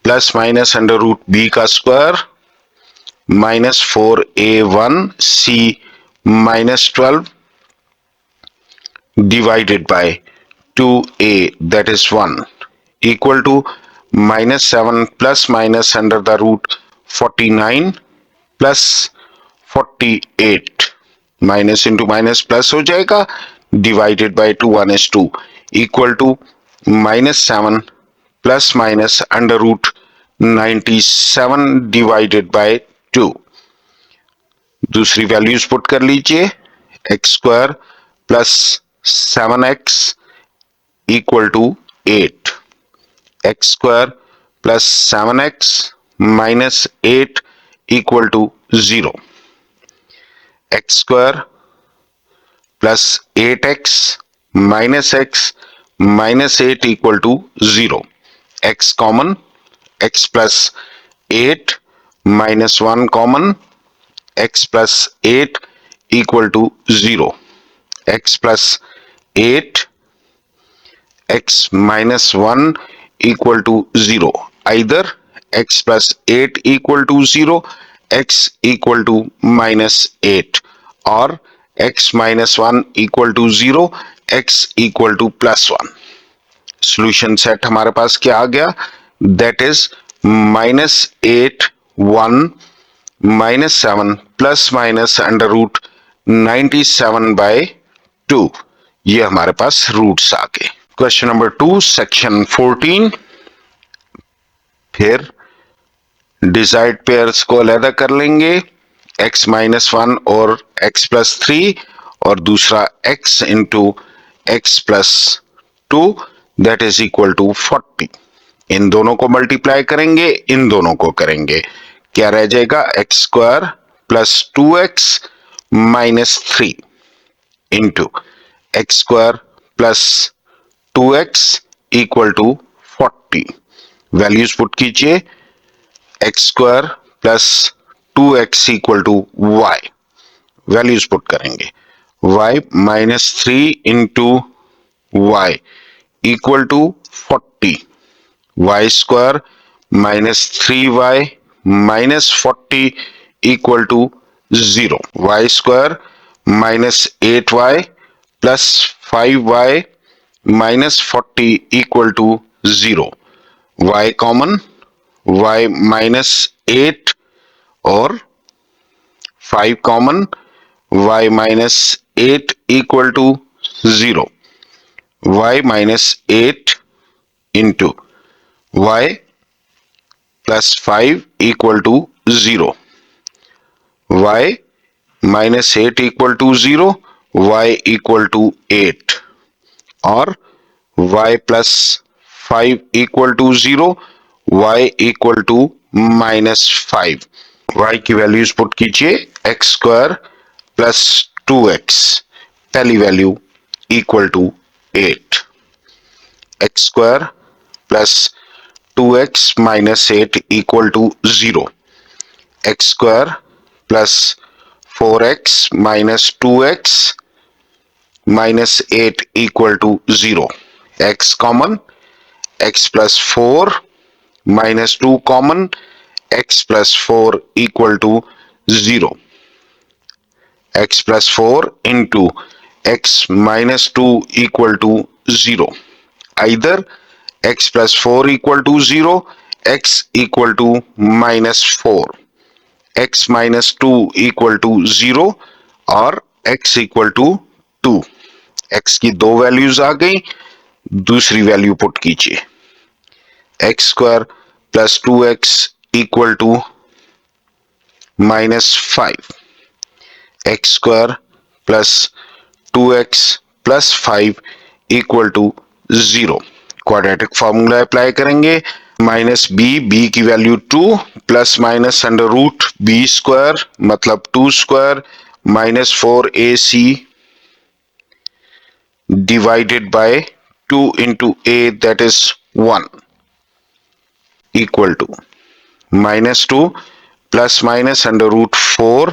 plus minus under root b का square -4a1c -12 divided by 2a, that is 1, equal to -7 plus minus under the root 49 plus 48, minus into minus plus हो जाएगा, divided by 2 1 is 2 equal to -7 plus minus under root 97 divided by 2। दूसरी values put कर लीजिए, x² plus 7x equal to 8, x² plus 7x minus 8 equal to 0, x² plus 8x minus x minus 8 equal to 0, x common, x plus 8 minus 1 common, x plus 8 equal to 0, x plus 8 x minus 1 equal to 0, either x plus 8 equal to 0, x equal to -8, or x minus 1 equal to 0, x equal to +1। Solution set हमारे पास क्या आ गया, that is -8 1 -7 plus minus under root 97/2, ये हमारे पास roots आ गए। Question number 2 section 14, फिर desired pairs को अलग कर लेंगे, x -1 और x + 3, और दूसरा x into x + 2, that is equal to 40। इन दोनों को मल्टीप्लाई करेंगे, इन दोनों को करेंगे, क्या रह जाएगा, x² plus 2x -3 into x² plus 2x equal to 40। Values put कीजिए, x² plus 2x equal to y, values put करेंगे, y -3 into y equal to 40, y² -3y minus 40 equal to 0. Y square minus 8y plus 5y minus 40 equal to 0. Y common, y minus 8 or 5 common, y minus 8 equal to 0. Y minus 8 into y plus 5 equal to 0. Y minus 8 equal to 0, y equal to 8 or y plus 5 equal to 0, y equal to minus 5. y की values put कीजिए x square plus 2x, पहली value equal to 8, x square plus 2x minus 8 equal to 0, x square plus 4x minus 2x minus 8 equal to 0, x common, x plus 4 minus 2 common, x plus 4 equal to 0, x plus 4 into x minus 2 equal to 0, either x plus 4 equal to 0, x equal to minus 4, x minus 2 equal to 0 और x equal to 2. x की दो values आ गई, दूसरी value put कीजिए, x square plus 2x equal to minus 5, x square plus 2x plus 5 equal to 0. Quadratic formula apply करेंगे, minus b की value 2 plus minus under root b square मतलब 2 square minus 4ac divided by 2 into a that is 1 equal to minus 2 plus minus under root 4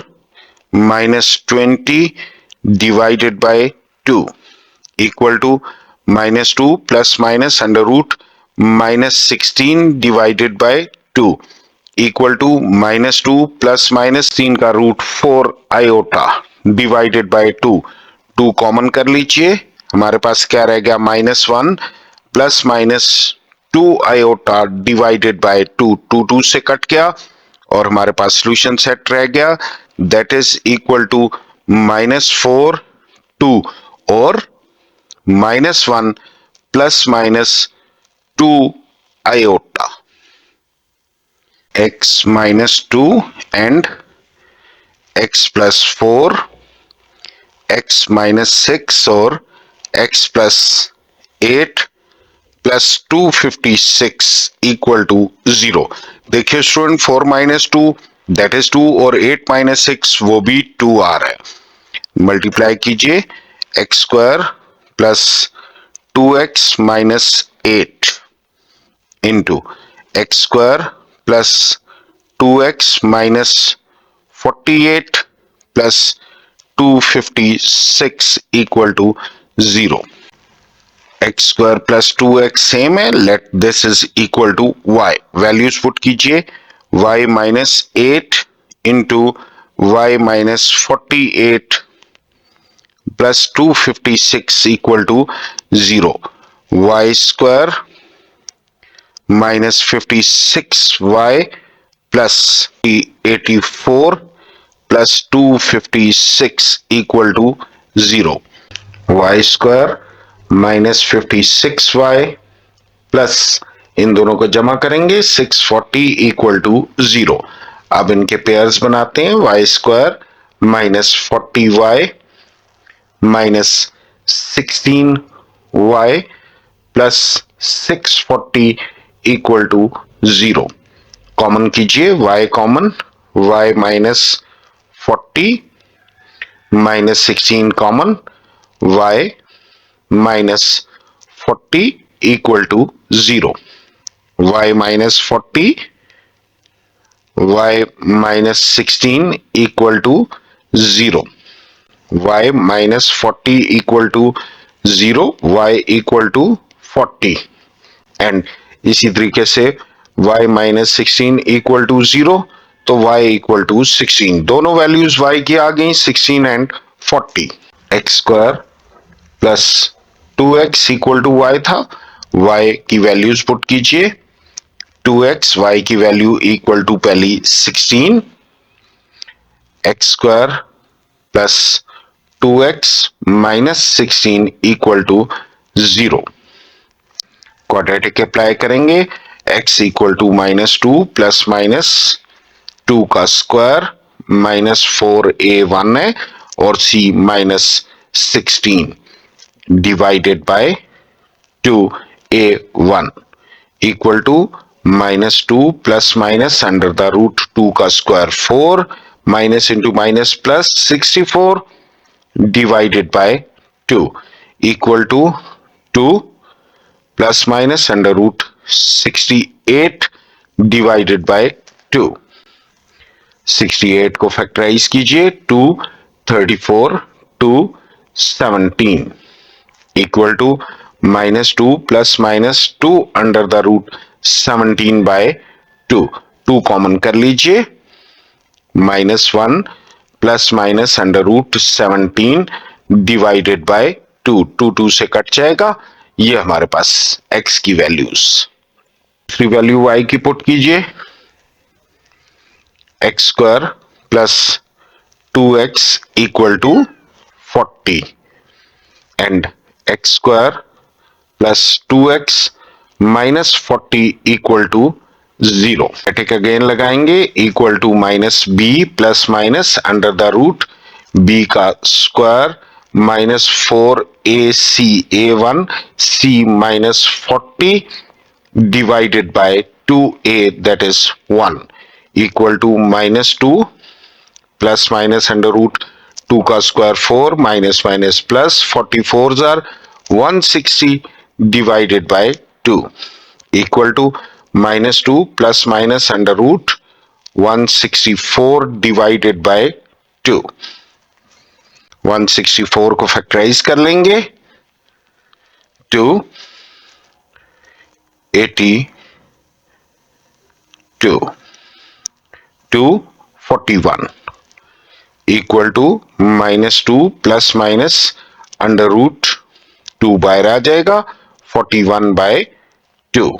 minus 20 divided by 2 equal to minus 2 plus minus under root minus 16 divided by 2 equal to minus 2 plus minus 3 का root 4 iota divided by 2. 2 common कर लीजिए, हमारे पास क्या रह गया minus 1 plus minus 2 iota divided by 2, 2 से cut गया और हमारे पास सॉल्यूशन सेट रह गया that is equal to minus 4 2 और minus 1 plus minus 2 iota, x minus 2 and x plus 4, x minus 6 और x plus 8 plus 256 equal to 0. देखिए स्टूडेंट 4 minus 2 that is 2 और 8 minus 6 वो भी 2 आ रहा है, मल्टीप्लाई कीजिए x square plus 2x minus 8 into x square plus 2x minus 48 plus 256 equal to 0. x square plus 2x same है, let this is equal to y. Values put कीजिए, y minus 8 into y minus 48 plus 256 equal to 0. y square minus 56y plus 84 plus 256 equal to 0. y square minus 56y plus इन दोनों को जमा करेंगे 640 equal to 0. अब इनके pairs बनाते हैं, y square minus 40y minus 16y plus 640 equal to 0. Common कीजिए, y common, y minus 40 minus 16 common, y minus 40 equal to 0. y minus 40 y minus 16 equal to 0. y minus 40 equal to 0, y equal to 40 and इसी तरीके से y minus 16 equal to 0, तो y equal to 16, दोनों values y की आ गई 16 and 40। X square plus 2x equal to y था, y की वैल्यूज पुट कीजिए, 2x, y की वैल्यू इक्वल टू पहली 16, x square plus 2x minus 16 equal to 0। Quadratic apply करेंगे, x equal to -2 plus minus 2 का स्क्वायर माइनस 4a1 है और c minus 16 divided by 2a1 equal to -2 plus minus under the root 2 का square 4 minus into minus plus 64 divided by 2 equal to 2 plus minus under root 68 divided by 2। 68 को factorise कीजिए, 2 34 2 17 equal to -2 plus minus 2 under the root 17 by 2। 2 common कर लीजिए, -1 plus minus under root 17 divided by 2। 2 से कट जाएगा, ये हमारे पास x की वैल्यूज। दूसरी वैल्यू y की पुट कीजिए, x square plus 2x equal to 40 and x square plus 2x minus 40 equal to 0। Bracket again लगाएंगे, equal to minus b plus minus under the root b का square minus 4ac(a1) c minus 40 divided by 2a that is 1 equal to -2 plus minus under root 2 का square 4 minus minus plus 44 are 160 divided by 2 equal to -2 plus minus under root 164 divided by 2। 164 को factorise कर लेंगे, 2 82 241 equal to -2 plus minus under root 2 बाहर आ जाएगा, 41 bye 2।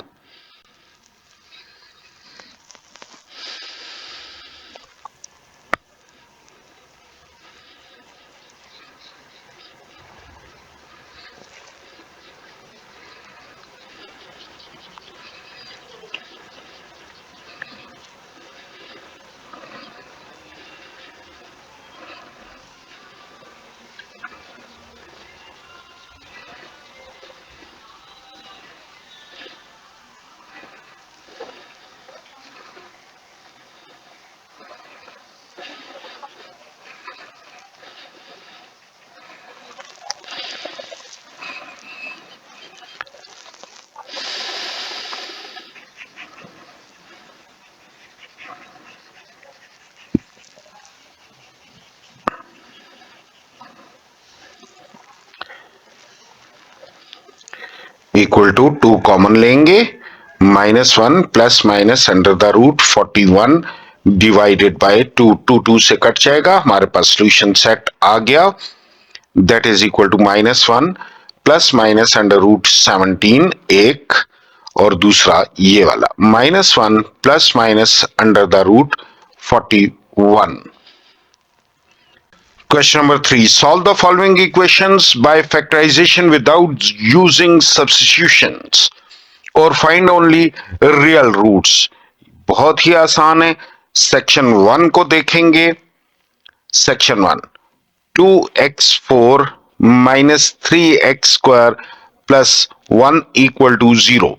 Equal to 2 common लेंगे, -1 plus minus under the root 41 divided by 2। 2 से कट जाएगा, हमारे पास सॉल्यूशन सेट आ गया, that is equal to -1 plus minus under root 17 एक, और दूसरा ये वाला -1 plus minus under the root 41। Question number 3. Solve the following equations by factorization without using substitutions or find only real roots. बहुत ही आसान है। सेक्शन 1 को देखेंगे। Section 1, 2x4 minus 3x square plus 1 equal to 0.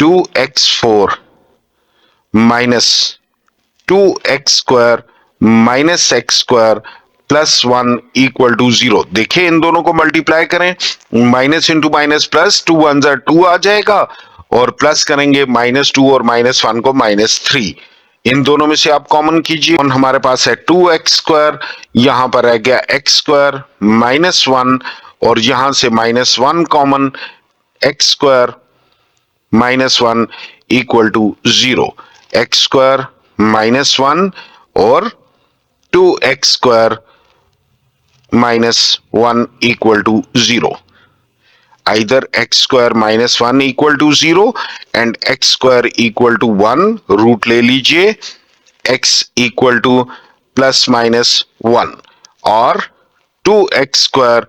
2x4 minus 2x square minus x square plus 1 equal to 0। देखिए इन दोनों को multiply करें, माइनस इंटू माइनस प्लस, 2 1 2 आ जाएगा, और प्लस करेंगे -2 और -1 को -3। इन दोनों में से आप कॉमन कीजिए, हमारे पास है 2x², यहां पर रह गया x² -1, और यहां से -1 common, x² -1 equal to 0, x square minus 1 और 2x square minus 1 equal to 0. Either x square minus 1 equal to 0 and x square equal to 1, root ले लीजिए, x equal to plus minus 1 और 2x square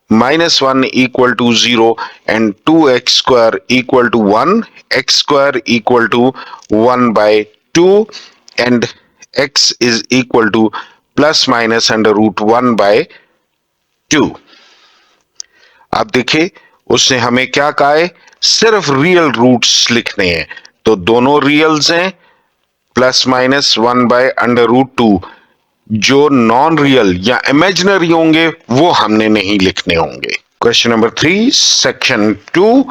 minus 1 equal to 0 and 2x square equal to 1, x square equal to 1 by 2 and x is equal to plus minus under root 1 by 2. अब देखिए उसने हमें क्या कहा है, सिर्फ रियल रूट्स लिखने हैं, तो दोनों रियल्स हैं, plus minus 1 by under root 2. जो नॉन रियल या इमेजिनरी होंगे वो हमने नहीं लिखने होंगे. Question number 3, section 2,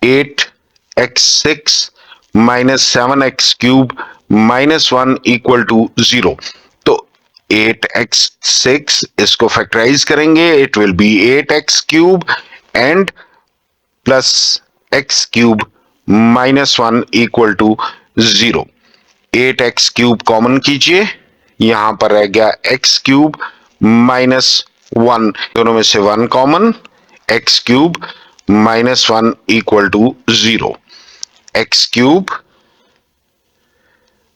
8x6 minus 7x cube minus 1 equal to 0. 8x6 इसको फैक्टराइज करेंगे, it will be 8x cube and plus x cube minus 1 equal to 0. 8x cube common कीजिए, यहां पर रह गया x क्यूब माइनस 1, दोनों में से 1 common, x cube minus 1 equal to 0. x cube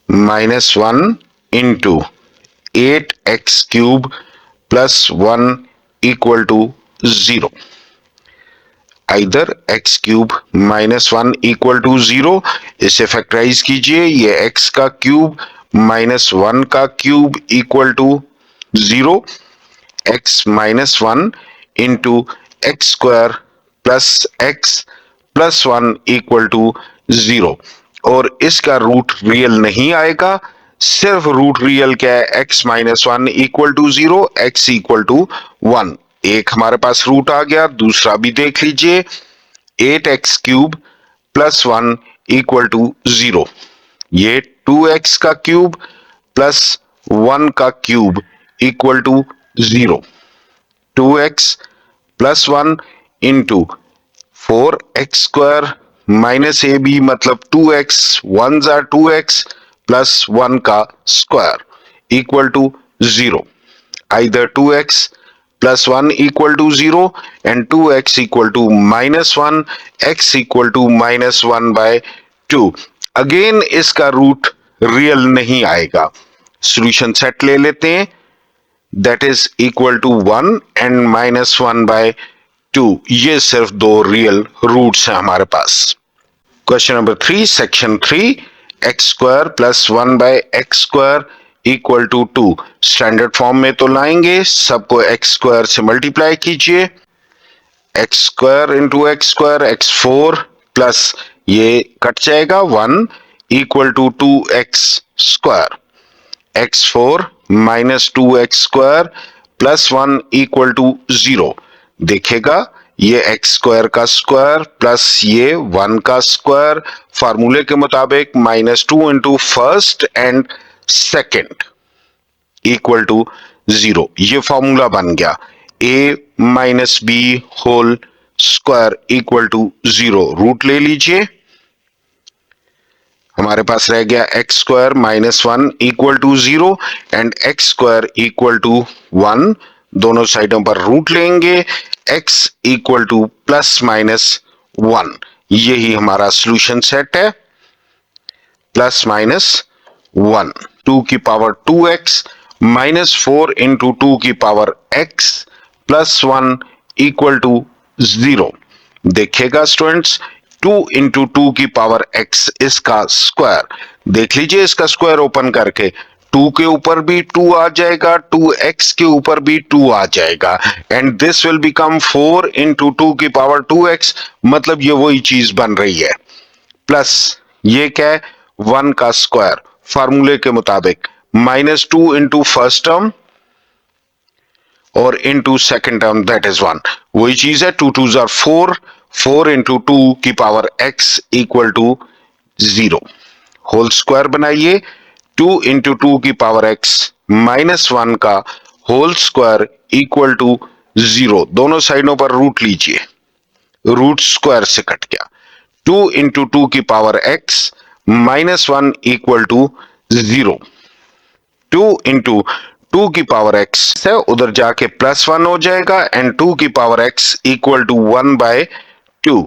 minus 1 into 8x cube plus 1 equal to 0. Either x cube minus 1 equal to 0, इसे factorise कीजिए, ये x का क्यूब माइनस 1 का cube equal to 0, x minus 1 into x square plus x plus 1 equal to 0. और इसका root real नहीं आएगा, सिर्फ रूट रियल क्या है, x minus 1 equal to 0, x equal to 1. एक हमारे पास रूट आ गया, दूसरा भी देख लीजिए, 8x cube plus 1 equal to 0. ये 2x का क्यूब प्लस 1 का cube equal to 0. 2x plus 1 into 4x square minus a b मतलब 2x, 1 are 2x प्लस 1 का square equal to 0. Either 2x plus 1 equal to 0 and 2x equal to minus 1, x equal to minus 1 by 2. Again इसका root real नहीं आएगा, solution set ले लेते हैं, that is equal to 1 and minus 1 by 2. ये सिर्फ दो रियल रूट्स हैं हमारे पास. Question number 3, section 3, x square plus 1 by x square equal to 2. Standard form में तो लाएंगे, सबको एक्स स्क्वायर से मल्टीप्लाई कीजिए, x square into x square x4 plus ये कट जाएगा 1 equal to 2x square, x4 minus 2x square plus 1 equal to 0. देखेगा ये एक्स स्क्वायर का स्क्वायर प्लस ये 1 का स्क्वायर, फार्मूले के मुताबिक minus 2 into first and second equal to 0. ये फॉर्मूला बन गया, a minus b whole square equal to 0. Root ले लीजिए, हमारे पास रह गया x square minus 1 equal to 0 and x square equal to 1. दोनों साइडों पर रूट लेंगे, x equal to plus minus 1. यही हमारा सॉल्यूशन सेट है, प्लस माइनस 1. 2 की पावर 2x माइनस 4 इंटू 2 की power x plus 1 equal to 0. देखिएगा स्टूडेंट्स, 2 इंटू 2 की पावर x इसका स्क्वायर, देख लीजिए इसका स्क्वायर ओपन करके, 2 के ऊपर भी 2 आ जाएगा, 2x के ऊपर भी 2 आ जाएगा and this will become 4 into 2 की पावर 2x, मतलब ये वही चीज बन रही है, प्लस ये क्या है 1 का स्क्वायर, फार्मूले के मुताबिक माइनस 2 इंटू फर्स्ट टर्म और into second term that is 1, वही चीज है, 2 2s are 4, 4 इंटू 2 की power x equal to 0. Whole square बनाइए, 2 इंटू 2 की पावर x माइनस 1 का होल स्क्वायर इक्वल टू 0. दोनों साइडों पर रूट लीजिए, रूट स्क्वायर से कट गया, 2 इंटू 2 की power x minus 1 equal to 0। 2 into 2 की पावर x है, उधर जाके प्लस 1 हो जाएगा एंड 2 की power x equal to 1 by 2।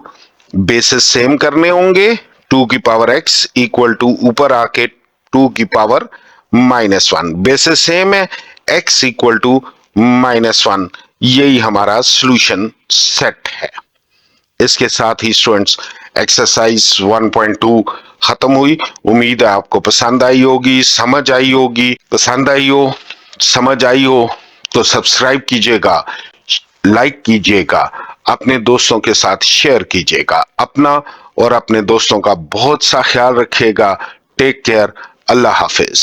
Basis same करने होंगे। 2 की पावर x इक्वल टू ऊपर आके 2 की पावर माइनस 1, बेसिस सेम है, x इक्वल टू माइनस 1। यही हमारा सॉल्यूशन सेट है। इसके साथ ही स्टूडेंट्स एक्सरसाइज 1.2 खत्म हुई। उम्मीद है आपको पसंद आई होगी, समझ आई होगी। पसंद आई हो, समझ आई हो तो सब्सक्राइब कीजिएगा, लाइक कीजिएगा, अपने दोस्तों के साथ शेयर कीजिएगा। अपना और अपने दोस्तों का बहुत सा ख्याल रखिएगा। Take care. अल्लाह हाफिज।